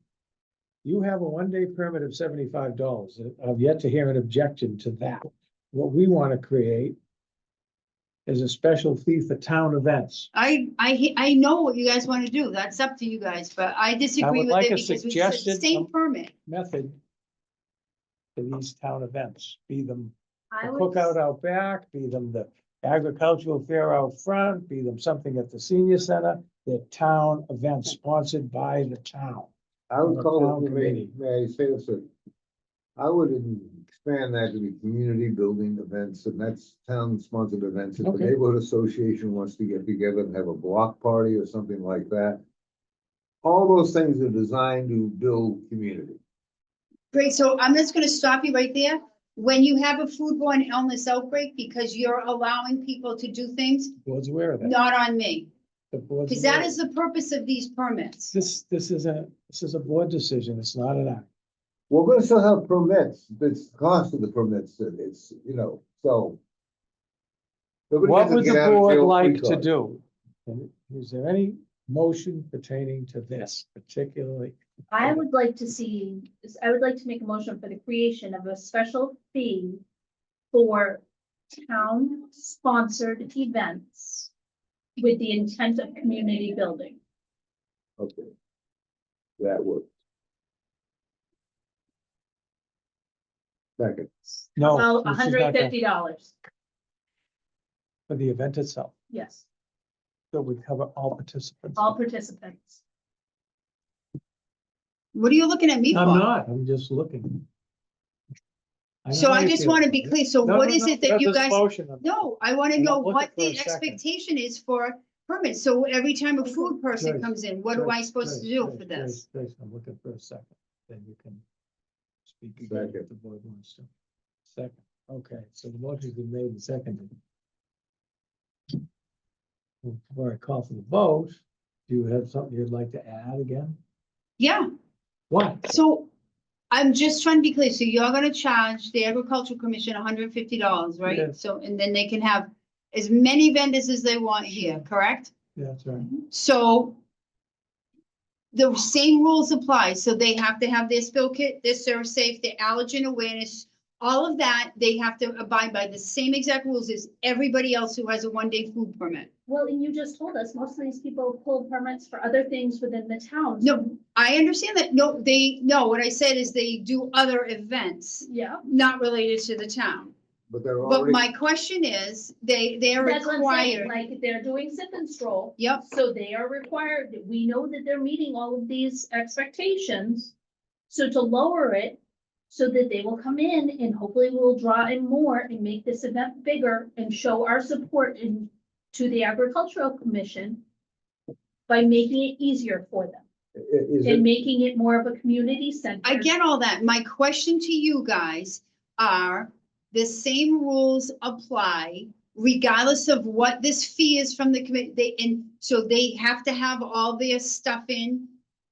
You have a one-day permit of $75. I've yet to hear an objection to that. What we want to create is a special fee for town events. I know what you guys want to do. That's up to you guys, but I disagree would with like it a because it's the suggested, same permit. Method for these town events, be them I a would, cookout out back, be them the agricultural fair out front, be them something at the senior center. They're town events sponsored by the town. I would Or call town it, committee. may I say this, sir? I would expand that to be community building events, and that's town sponsored events. If the Okay. neighborhood association wants to get together and have a block party or something like that. All those things are designed to build community. Great, so I'm just gonna stop you right there. When you have a foodborne illness outbreak, because you're allowing people to do things, Board's aware of that. not on me. The board's Because aware that of is the purpose of these permits. This is a board decision. It's not an act. We're gonna still have permits, it's the cost of the permits, it's, you know, so. nobody What gets a would get the out of board jail free like to card. do? And is there any motion pertaining to this particularly? I would like to see, I would like to make a motion for the creation of a special fee for town-sponsored events with the intent of community building. Okay. That works. Second, No. Well, this is not that. $150, For the event itself, yes, so we cover all participants. all participants. What are you looking at me for? I'm not, I'm just looking. know So how I you just feel want to about be it. clear. So No, what no, is no, it that that's you a guys, motion of- no, I want to I'm know not looking what for a the second. expectation is for permits. So every time a food person Joyce, comes in, what am I Joyce, supposed to Joyce, do Joyce, for this? Joyce, Joyce, I'm looking for a second, then you can speak again if Second. the board wants to. Second, okay, so the motion's been made and seconded. Before I call for the vote, do you have something you'd like to add again? Yeah, What? so I'm just trying to be clear. So you're gonna charge the agricultural commission $150, Yeah. right? So, and then they can have as many vendors as they want here, correct? Yeah, that's right. So the same rules apply. So they have to have their spill kit, their serve safe, their allergen awareness, all of that. They have to abide by the same exact rules as everybody else who has a 1-day food permit. Well, and you just told us, most of these people pull permits for other things within the town. No, I understand that. No, what I said is they do other events, Yeah. not related to the town. But they're But already, my question is, they're That's what I'm saying, required. like, they're doing sip and stroll. Yep, So they are required, we know that they're meeting all of these expectations. So to lower it, so that they will come in and hopefully we'll draw in more and make this event bigger and show our support to the agricultural commission. By making it easier for them is and it, making it more of a community center. I get all that. My question to you guys are, the same rules apply regardless of what this fee is from the committee. And so they have to have all their stuff in,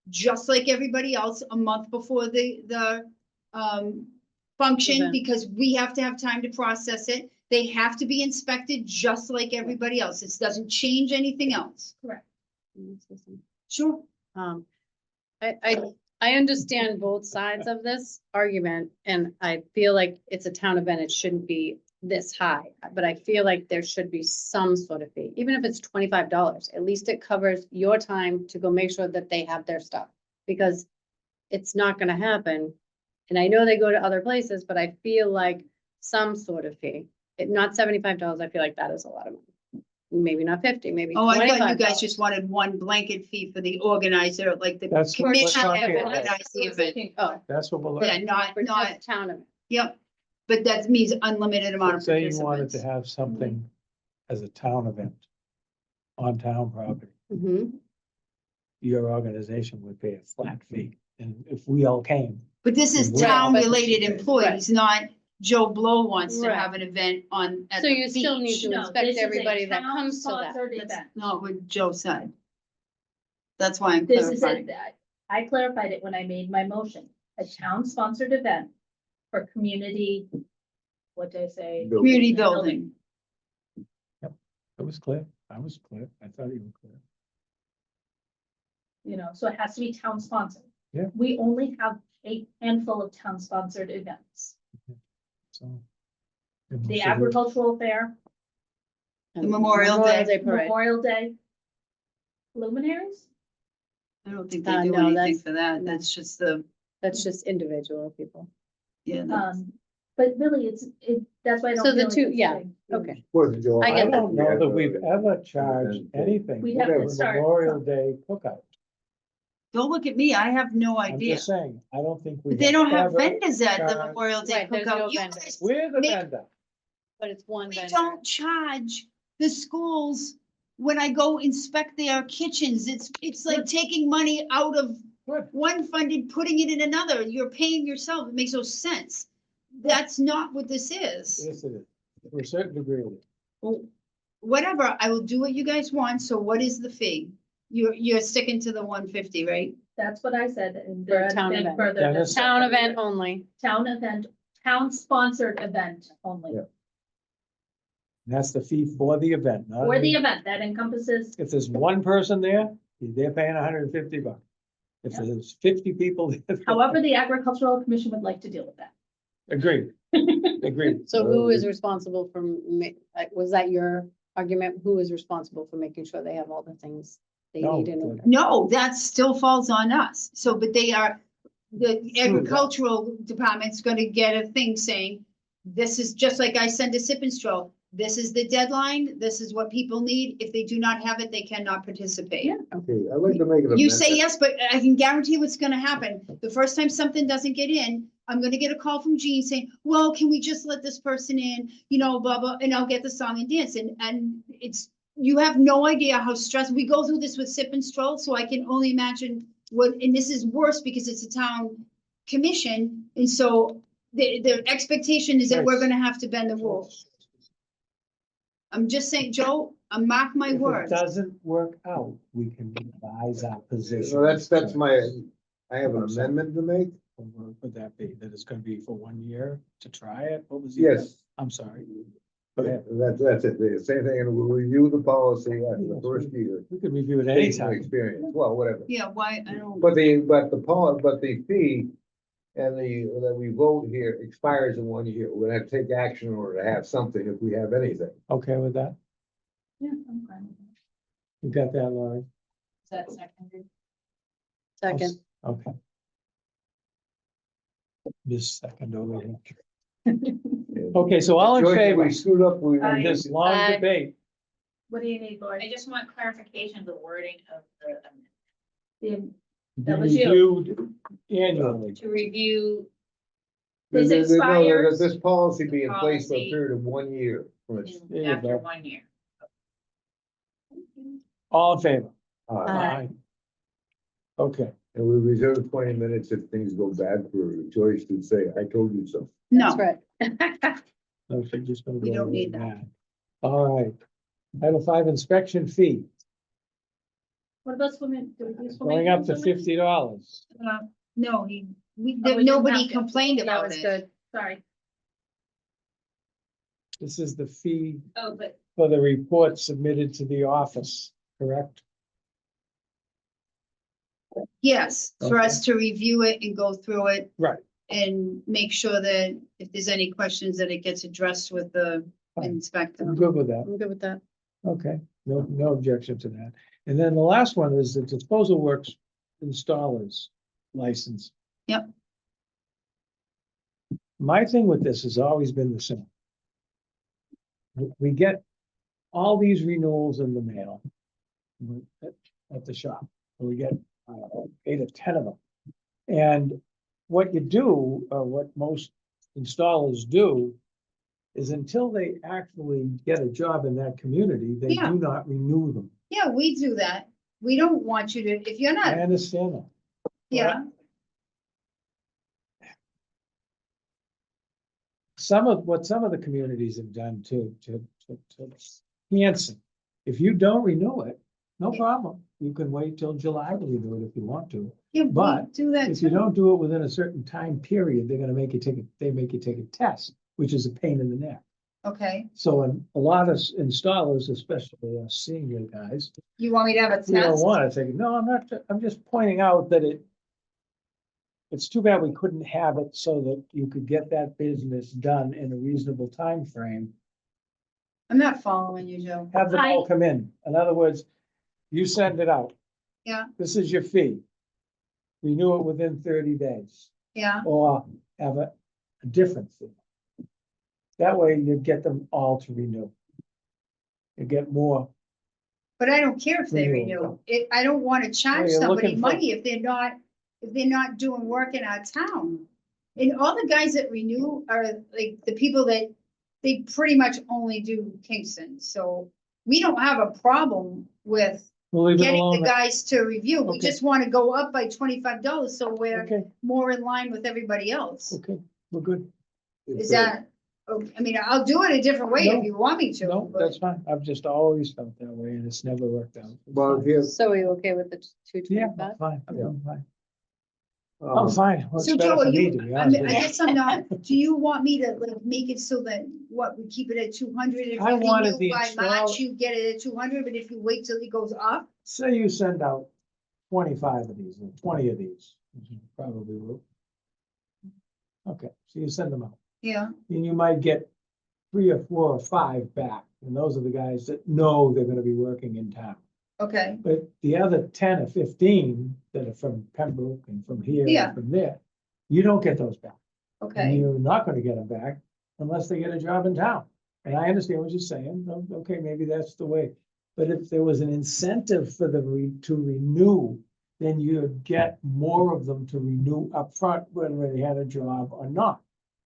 just like everybody else, a month before the function, Event. because we have to have time to process it. They have to be inspected just like everybody else. It doesn't change anything else. Correct. Sure. I understand both sides of this argument, and I feel like it's a town event, it shouldn't be this high, but I feel like there should be some sort of fee, even if it's $25, at least it covers your time to go make sure that they have their stuff, because it's not gonna happen. And I know they go to other places, but I feel like some sort of fee, not $75, I feel like that is a lot of money. Maybe not 50, maybe Oh, I thought you $25. guys just wanted one blanket fee for the organizer, like the That's what we're commission that talking about. organized the event. Oh, That's what we're. Yeah, not, for not, just town event. yep. But that means unlimited amount of Say you wanted to participants. have something as a town event on town property, Mhm. your organization would pay a flat fee. And if we all came, But this is Right, town-related but- employees, not Joe Blow wants to Right. have an event on, at So the you still need beach. to No, inspect this is a everybody that comes to that. town-sponsored That's event. not what Joe said. That's why I'm This is clarifying. it, I clarified it when I made my motion, a town-sponsored event for community, what did I say? Building. Community building. it was clear. I was clear. I thought you were clear. You know, so it has to be town-sponsored. Yeah. We only have a handful of town-sponsored events, So. and the so we- agricultural fair, The Memorial Day. Parade. Memorial Day. Luminaries? I don't think they do No, anything that's- for that. no. That's just the, That's just individual people. yeah. that's- But really, that's why I don't. So the feel like two, it's yeah, big. okay. Fourth of July. I I get that. don't know that we've ever charged anything. We'd have for to the start Memorial some- Day cookout. Don't look at me. I have no I'm idea. just saying, I don't think we. But they don't have ever vendors at the charged- Memorial Day Right, there's no cookout. You vendors. guys, We're the Make- vendor. But it's one we vendor. don't charge the schools when I go inspect their kitchens. It's like taking money out of Good. one fund and putting it in another. You're paying yourself. It makes no sense. That's not what this is. Yes, it is. To a certain degree. it is. Well, whatever, I will do what you guys want. So what is the fee? You're sticking to the 150, right? That's what I said, and For a then town event. further. Dennis? Town event only. Town event, town-sponsored event only, Yeah. And that's the fee for the event, not. for the any- event, that encompasses, If there's one person there, they're paying $150. If Yeah. there's 50 people. however the agricultural commission would like to deal with that. Agreed, agreed. So who is responsible for, was that your argument? Who is responsible for making sure they have all the things they No, need in the- order? No, that still falls on us. So, but the that- agricultural department's gonna get a thing saying, this is just like I send a sip and stroll. This is the deadline. This is what people need. If they do not have it, they cannot participate. Yeah. Okay, I'd like to make an You say amendment. yes, but I can guarantee what's gonna happen. The first time something doesn't get in, I'm gonna get a call from Jean saying, well, can we just let this person in? You know, blah, blah, and I'll get the song and dance. And it's, you have no idea how stressed, we go through this with sip and stroll, so I can only imagine what, and this is worse because it's a town commission. And so the expectation is that we're gonna have to bend the rules. I'm just saying, Joe, mark my If it words. doesn't work out, we can revise our position. So that's I have an amendment to make. What would that be? That it's gonna be for 1 year to try it? What was the? Yes, I'm sorry. Go ahead. that's it. The same thing, and we'll review the policy after the first year. We could review it Based on anytime. experience, well, whatever. Yeah, why, I don't, But the fee and that we vote here expires in 1 year. We're gonna have to take action in order to have something if we have anything. Okay with that? Yeah, I'm fine with that. You got that, Laurie? Is that seconded? Second, Okay. This second over here. Okay, so all in George, favor we screwed up, we. of this long Aye. debate? What do you need, I Lori? just want clarification of the wording of the, The- Be That was you. reviewed annually. to review, This No, expires- This policy be in place for a Policy. period of 1 year. from its- in- There you after go. 1 year. All in favor? Aye. Okay, And we reserve 20 minutes if things go bad for Joyce to say, I told you so. that's no, right. no, she's just gonna We go don't over need that. All right. Item 5, inspection fee, What about swimming? Do we do swimming going up to pools already? $50. no, Oh, we didn't nobody have to. complained That about was it. good. Sorry. This is the fee Oh, but for the report submitted to the office, correct? Yes, for us to review it and go through it. Right. And make sure that if there's any questions that it gets addressed with the Fine. inspector. I'm good with that. I'm good with that. Okay, no objection to that. And then the last one is the disposal works installers license. Yep. My thing with this has always been the same. We get all these renewals in the mail at the shop. We get 8 or 10 of them. And what you do, or what most installers do, is until they actually get a job in that community, they Yeah. do not renew them. Yeah, we do that. We don't want you to, if you're I not, understand that. yeah, Some of the communities have done to Hanson, if you don't renew it, no Yeah. problem. You can wait till July to renew it if you want to. yeah, we But do that If you too. don't do it within a certain time period, they're gonna make you take a test, which is a pain in the neck. Okay, So a lot of installers, especially us senior guys, you want me to have a we don't test? want to take it. No, I'm not, I'm just pointing out that it's too bad we couldn't have it so that you could get that business done in a reasonable time frame. I'm not following you, Joe. Have them all come in. In other words, you send it out. Yeah. This is your fee. Renew it within 30 days, Yeah, or have a different fee. That way you get them all to renew. You get more. but I don't care if they Renewal. renew. I don't want to charge you're somebody looking for- money if they're not doing work in our town. And all the guys that renew are like the people that, they pretty much only do Kingston, so we don't have a problem with We'll leave it getting the alone. guys to review. We Okay. just want to go up by $25, so we're Okay, more in line with everybody else. okay, we're good. Is that, I mean, I'll do it a different way No. if you want me to, No, but that's fine. I've just always felt that way and it's never worked out. It's Well, fine. if you, So are you okay with the two Yeah, twenty-five? I'm fine. I'm fine. I'm um, fine. Well, So it's better Joe, for are me, you, to be I honest mean, with I you. guess I'm not, do you want me to like make it so that, what, we keep it at 200? If I you wanted renew the by install- March, you get it at 200, but if you wait till it goes up, Say you send out 25 of these, or 20 of these, which you probably will. Okay, so you send them out, yeah, and you might get 3 or 4 or 5 back, and those are the guys that know they're gonna be working in town. okay, But the other 10 or 15 that are from Pembroke and from here Yeah. and from there, you don't get those back. And okay. you're not gonna get them back unless they get a job in town. And I understand what you're saying. Okay, maybe that's the way. But if there was an incentive for them to renew, then you'd get more of them to renew upfront, whether they had a job or not.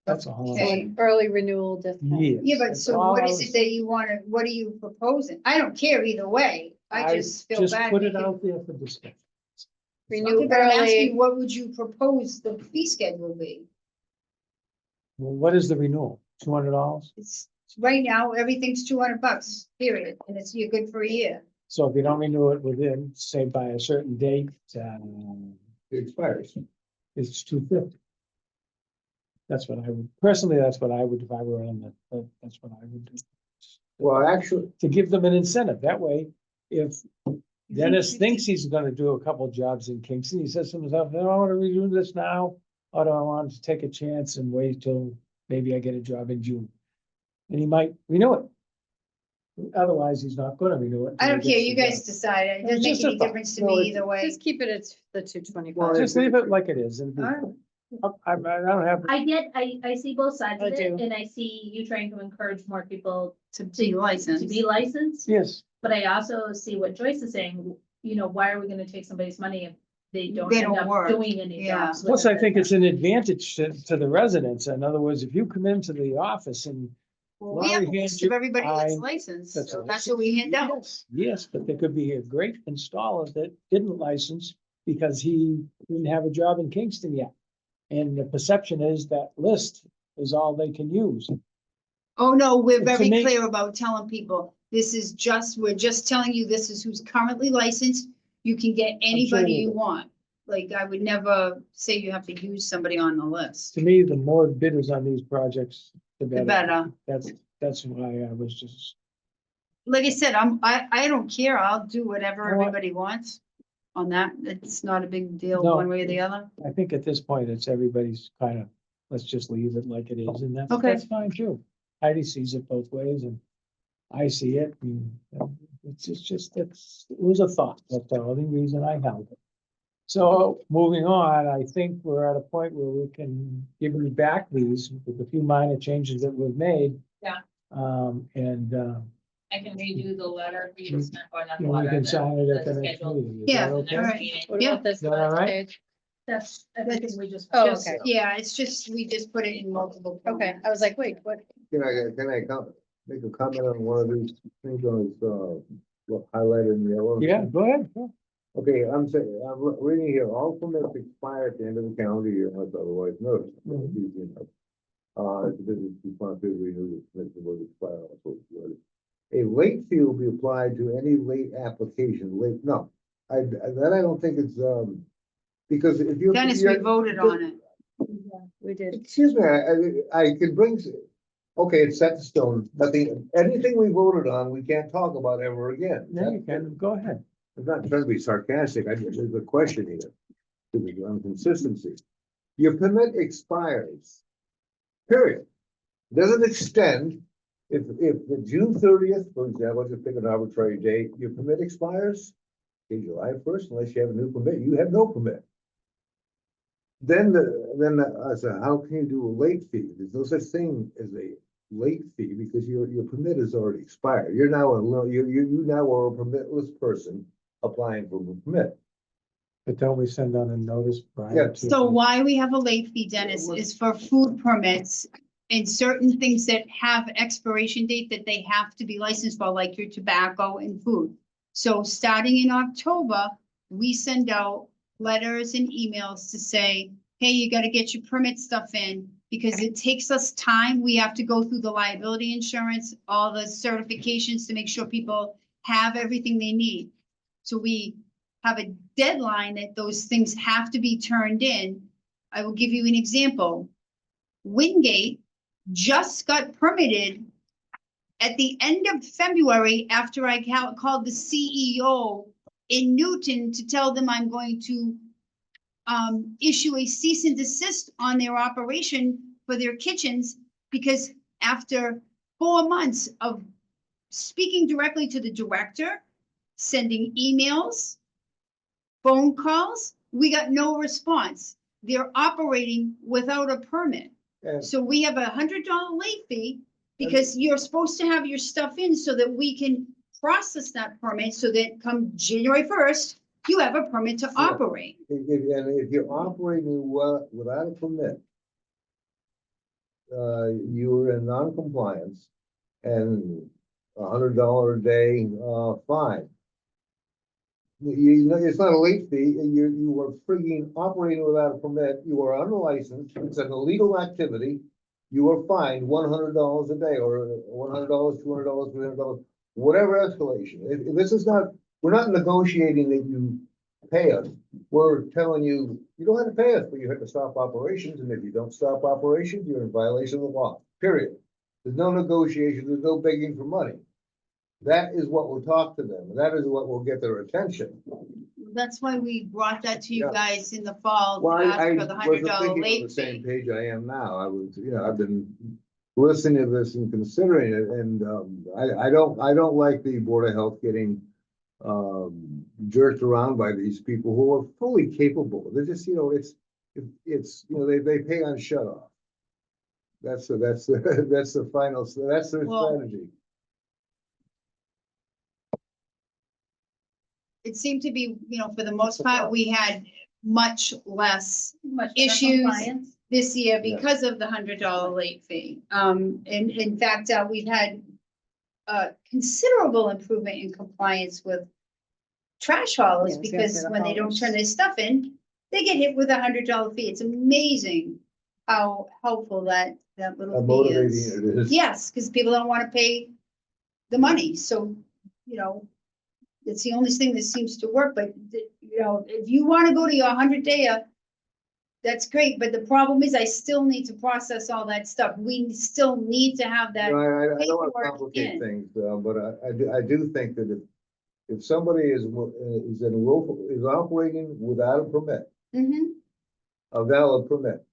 That's all. So Okay. an early renewal discount. Yes. Yeah, but that's so all what I is was- it that you wanna, what are you proposing? I don't care either way. I just feel bad. Put it because- out there for discussion. Renew Okay, but I'm asking, early, what would you propose the fee schedule be? Well, what is the renewal? $200? It's Right now, everything's $200, period, and you're good for a year. So if you don't renew it within, say by a certain date, It expires. it's $250. That's what I would, personally, that's what I would, if I were on that's what I would do. Well, actually, To give them an incentive, that way, if Dennis thinks he's gonna do a couple jobs in Kingston, he says to himself, "No, I wanna redo this now, or do I want to take a chance and wait till maybe I get a job in June?" And he might renew it. Otherwise, he's not gonna renew it. I don't till he care, gets you the guys job. decide, it It's doesn't make just a any thought. difference to No, me it's- either way. Just keep it at the two Well, twenty-five. Just leave it like it is, and I don't have, I see both sides I of it, do. and I see you trying to encourage more people To be licensed. to be licensed. yes, But I also see what Joyce is saying, you know, why are we gonna take somebody's money if they don't They end don't up work. doing any Yeah. jobs? plus I within think the it's an advantage to the residents. In other words, if you come into the office and Well, we have a Laurie list hands of you- everybody that's I- licensed, that's so a that's list. what we hand out. Yes, yes, but there could be a great installer that didn't license because he didn't have a job in Kingston yet. And the perception is that list is all they can use. Oh, no, we're To very me- clear about telling people, we're just telling you, this is who's currently licensed. You can get anybody you you do. want. Like, I would never say you have to use somebody on the list. To me, the more bidders on these projects, the The better. better. That's why I was just, Like I said, I don't care. I'll do whatever You know what? everybody wants on that. It's not a big deal No. one way or the other. I think at this point, it's everybody's kind of, let's just leave it like it is, and Okay. that's fine too. Heidi sees it both ways, and I see it, and it was a thought, that's the only reason I held it. So moving on, I think we're at a point where we can give you back these with a few minor changes that we've made. Yeah. I can redo the letter for you to send, or not the And we letter, can the- sign it at the the next schedule. meeting. Is Yeah, that The okay? next Alright. meeting. What Yeah. about this Is that all last right? page? That's everything we just. Oh, just- okay. Yeah, it's just, we just put it in multiple. Okay, formats. I was like, wait, what? can I make a comment on one of these things on this, highlighted in yellow? Yeah, go ahead. Yeah. Okay, I'm saying, reading here, all permits expire at the end of the calendar year unless otherwise noted. Mhm. Easy enough. It's a business responsibility to renew the permits will expire also. A late fee will be applied to any late application, no, I don't think it's, because if you're. Dennis, we voted on it. We did. Excuse me, I can bring, okay, it's set in stone, nothing, anything we voted on, we can't talk about ever again. Now you can, go ahead. I'm not trying to be sarcastic, there's a question here. There's an inconsistency. Your permit expires. Period. Doesn't extend. If the June 30th, for example, just pick an arbitrary date, your permit expires. Okay, July 1st, unless you have a new permit, you have no permit. Then I said, how can you do a late fee? There's no such thing as a late fee because your permit is already expired. You're now you now are a permitless person applying for a permit. But don't we send out a notice prior Yeah. to? So why we have a late fee, Dennis, is for food permits and certain things that have expiration date that they have to be licensed for, like your tobacco and food. So starting in October, we send out letters and emails to say, hey, you gotta get your permit stuff in, because it takes us time. We have to go through the liability insurance, all the certifications to make sure people have everything they need. So we have a deadline that those things have to be turned in. I will give you an example. Wingate just got permitted at the end of February after I called the CEO in Newton to tell them I'm going to issue a cease and desist on their operation for their kitchens, because after 4 months of speaking directly to the director, sending emails, phone calls, we got no response. They're operating without a permit. And So we have $100 late fee because you're supposed to have your stuff in so that we can process that permit so that come January 1st, you have a permit to operate. if you're operating without a permit, you're in non-compliance and $100 a day, fine. You know, it's not a late fee, you are freaking operating without a permit, you are unlicensed, it's an illegal activity. you are fined $100 a day, or $100, $200, $300, whatever escalation. If this is not, we're not negotiating that you pay us. We're telling you, you don't have to pay us, but you have to stop operations, and if you don't stop operations, you're in violation of the law, period. There's no negotiation, there's no begging for money. That is what will talk to them, that is what will get their attention. That's why we brought that to you Yeah. guys in the fall, Well, to I ask for the wasn't $100 thinking on late the same fee. page I am now. I was, I've been listening to this and considering it, and, I don't like the Board of Health getting, jerked around by these people who are fully capable. They're just, they pay on shut off. That's the final, that's their Well, strategy. It seemed to be, for the most part, we had much less Much better Issues. compliance. this year Yeah. because of the $100 late fee. And in fact, we've had considerable improvement in compliance with trash haulers, Yeah, I was gonna say because the when they don't turn haulers. their stuff in, they get hit with a $100 fee. It's amazing how helpful that How little fee motivating is. it is. Yes, because people don't want to pay the money, so, it's the only thing that seems to work, but, if you want to go to your 100-day, that's great, but the problem is I still need to process all that stuff. We still need to have that. I don't want to paperwork complicate in. things, but I do think that if somebody is operating without a permit, Mhm. a valid permit,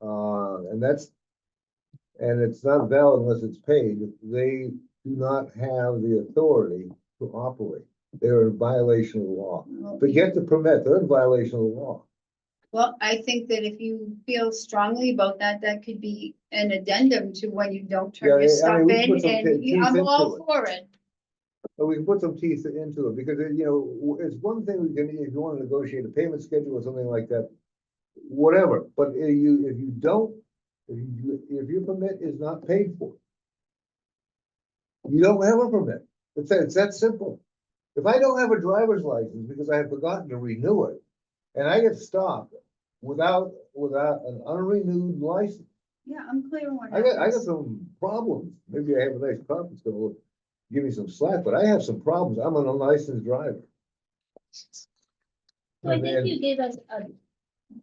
and it's not valid unless it's paid, they do not have the authority to operate. They're in violation of the law. Forget the permit, they're in violation of the law. Well, I think that if you feel strongly about that, that could be an addendum to when you don't Yeah, turn your I stuff mean, we can in, put some and teeth I'm into all it. for it. But we can put some teeth into it, because, it's one thing we can, if you want to negotiate a payment schedule or something like that, whatever, but if you don't, if your permit is not paid for, you don't have a permit. It's that simple. If I don't have a driver's license because I have forgotten to renew it, and I get stopped without an unrenewed license, Yeah, I'm clear on what I got happens. some problems. Maybe I have a nice car that's gonna give me some slack, but I have some problems. I'm an unlicensed driver. So I And think then- you gave us a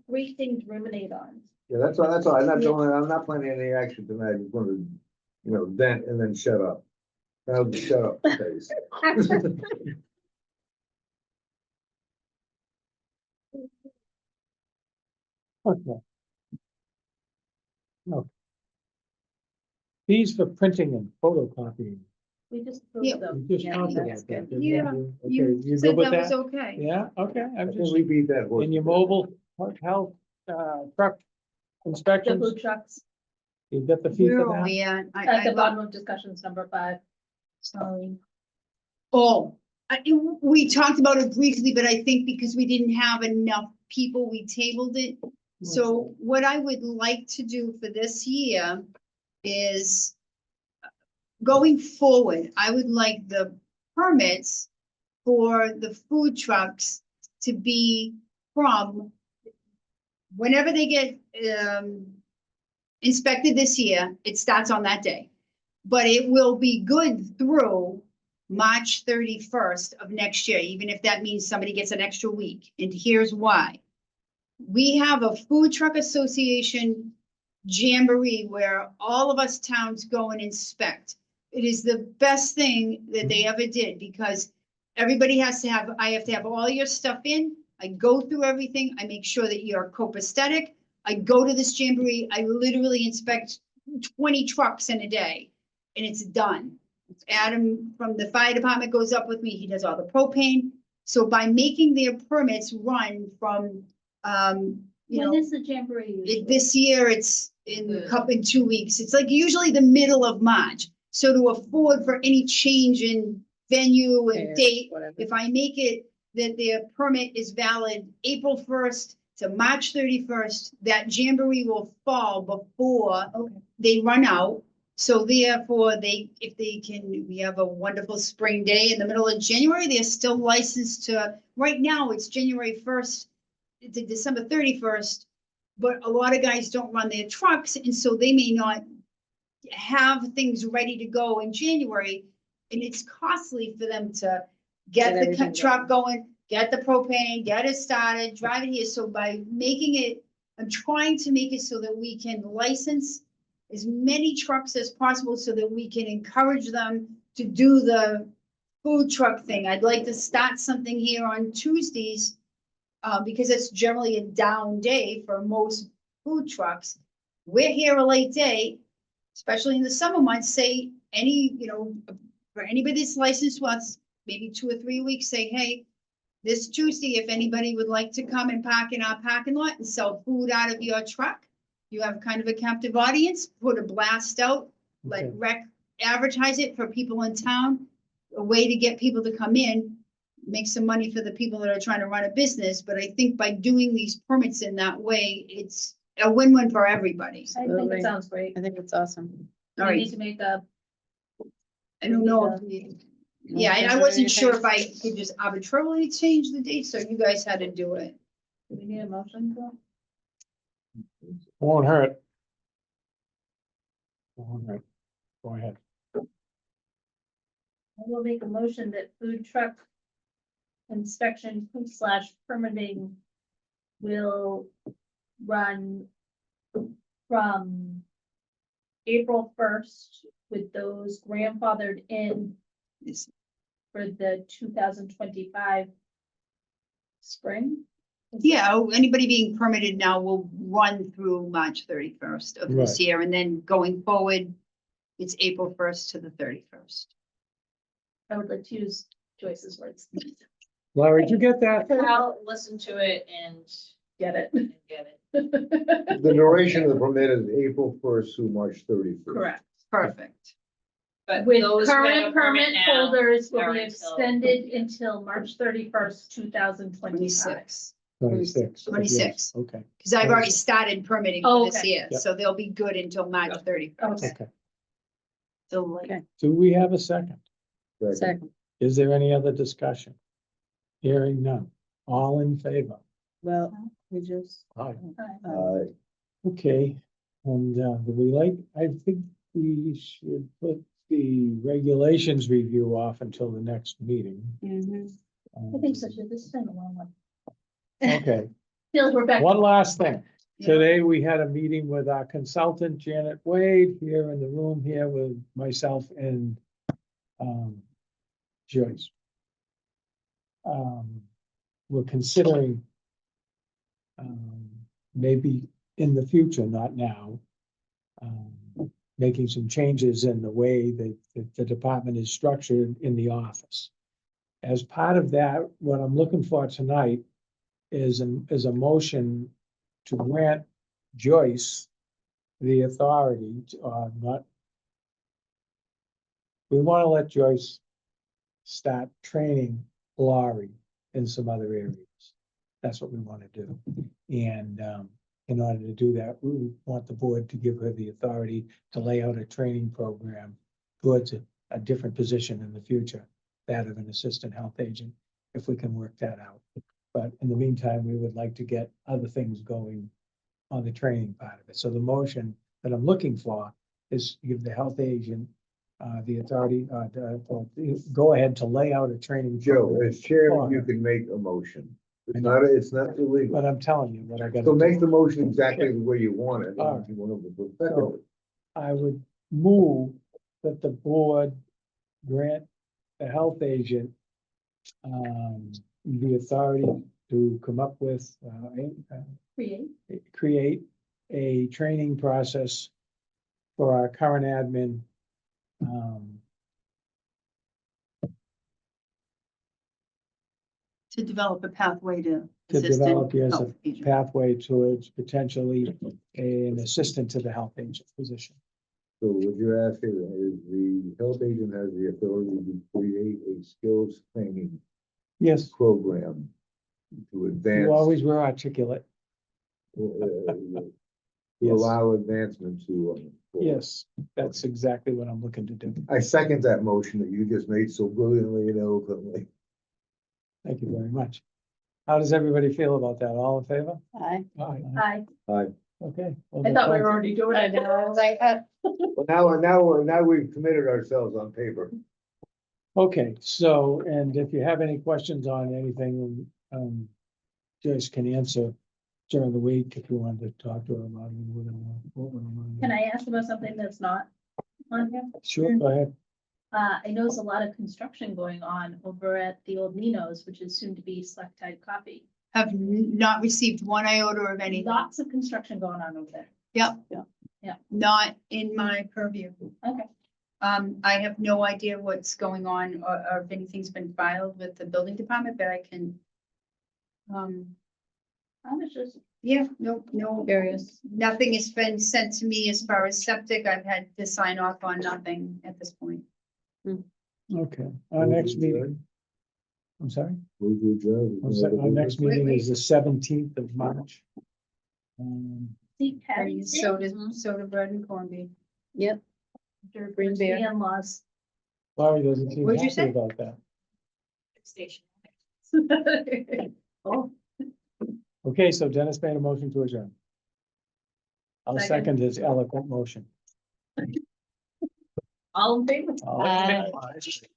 great thing to ruminate on. Yeah, that's all. I'm not planning any action tonight. I'm just gonna, vent and then shut up. That'll be shut up phase. Okay. No. Fees for printing and photocopying. We just Yeah. proved them. We just Yeah, talked about that's that, good. didn't Yeah, we? Okay, You you said good with that was that? okay. Yeah, okay, I I'm think just, we beat that horse. and your to death. mobile health, truck The inspections, food trucks you got the fee Where for are that? we at? at the bottom of discussions, number 5. Sorry. Oh, we talked about it briefly, but I think because we didn't have enough people, we tabled it. So what I would like to do for this year is going forward, I would like the permits for the food trucks to be from whenever they get inspected this year, it starts on that day. But it will be good through March 31st of next year, even if that means somebody gets an extra week. And here's why. We have a food truck association jamboree where all of us towns go and inspect. It is the best thing that they ever did, because everybody I have to have all your stuff in. I go through everything. I make sure that you're copacetic. I go to this jamboree. I literally inspect 20 trucks in a day, and it's done. Adam from the fire department goes up with me. He does all the propane. So by making their permits run from, When is the jamboree usually? this year it's in 2 weeks. It's like usually the middle of March. So to afford for any change in venue and Fairs, date, whatever. if I make it that their permit is valid April 1st to March 31st, that jamboree will fall before they run out. So therefore, if they can, we have a wonderful spring day in the middle of January, they're still licensed to, right now, it's January 1st to December 31st. but a lot of guys don't run their trucks, and so they may not have things ready to go in January, and it's costly for them to get Get the everything truck going, get the propane, get it started, drive it here. So by making it, I'm trying to make it so that we can license as many trucks as possible so that we can encourage them to do the food truck thing. I'd like to start something here on Tuesdays, because it's generally a down day for most food trucks. We're here a late day, especially in the summer months, say any, for anybody that's licensed once, maybe 2 or 3 weeks, say, hey, this Tuesday, if anybody would like to come and park in our parking lot and sell food out of your truck, you have kind of a captive audience, put a blast out, let Okay. rec advertise it for people in town, a way to get people to come in, make some money for the people that are trying to run a business. But I think by doing these permits in that way, it's a win-win for everybody. I think Absolutely. it sounds great. I think it's awesome. All We right, need to make a, I don't know. Yeah, I wasn't sure if I could just arbitrarily change the date, so you guys had to do it. do we need a motion for? Won't hurt. Won't hurt. Go ahead. I will make a motion that food truck inspection / permitting will run from April 1st with those grandfathered in Yes. for the 2025 spring. Yeah, anybody being permitted now will run through March 31st of this Right. year, and then going forward, it's April 1st to the 31st. I would like to use Joyce's words. Larry, did you get that? I'll listen to it and Get it? get it. The duration of the permit is April 1st through March 31st. Correct. Perfect. But With those who have a current permit now holders will are be until- extended until March 31st, 2025. 26, 26. 26. Okay, because I've already started permitting Oh, for this okay. year, Yep. so they'll be good until March 31st. Okay. okay. So like, Okay. Do we have a second? Second, Is there any other discussion? Hearing none. All in favor? well, we just. Aye. Uh, Okay, and I think we should put the regulations review off until the next meeting. Mhm. I think so too. This has been a long one. Okay, Feels we're back. one last thing. yeah, Today, we had a meeting with our consultant, Janet Wade, here in the room here with myself and Joyce. We're considering maybe in the future, not now, making some changes in the way that the department is structured in the office. As part of that, what I'm looking for tonight is a motion to grant Joyce the authority to, not. We want to let Joyce start training Laurie in some other areas. That's what we want to do. And in order to do that, we want the board to give her the authority to lay out a training program towards a different position in the future, that of an assistant health agent, if we can work that out. But in the meantime, we would like to get other things going on the training part of it. So the motion that I'm looking for is give the health agent the authority to go ahead to lay out a training. Joe, program as chairman, for you her. can make a motion. I It's know. not illegal. But I'm telling you what I gotta So make do. the motion exactly the way you want it. All right. If you want to perfect So- it. I would move that the board grant the health agent the authority to come up with, Create. create a training process for our current admin. to develop a pathway to To develop, assistant yes, a health agent. pathway towards potentially an assistant to the health agent position. So what you're asking is the health agent has the authority to create a skills training Yes, program to advance. you always were articulate. To Yes. allow advancement to. Yes, that's exactly what I'm looking to do. I second that motion that you just made so brilliantly and eloquently. Thank you very much. How does everybody feel about that? All in favor? I, I Okay. well, thought we that's- were already doing I it. know, I was like, Well, now we've committed ourselves on paper. Okay, so, and if you have any questions on anything, Joyce can answer during the week if you wanted to talk to her about it. What we want to Can do. I ask about something that's not on here? Sure, go ahead. I noticed a lot of construction going on over at the old Nino's, which is soon to be Select Tide Coffee. Have not received one iota of anything, Lots of construction going on over there. not in my purview. Okay. I have no idea what's going on or if anything's been filed with the building department, but I can. I was just, Yeah, no, curious. nothing has been sent to me as far as septic. I've had to sign off on nothing at this point. Okay, our next meeting. I'm sorry, Move to adjourn. I'm sorry, our next meeting wait. is the 17th of March. see Are Patty you soda bread and corned beef? Yep, after Green the beer. in-laws. Laurie doesn't seem What'd you happy say? about that. Station. Oh, Okay, so Dennis made a motion to adjourn. I'll Second. second his eloquent motion. all in favor? All Aye. right.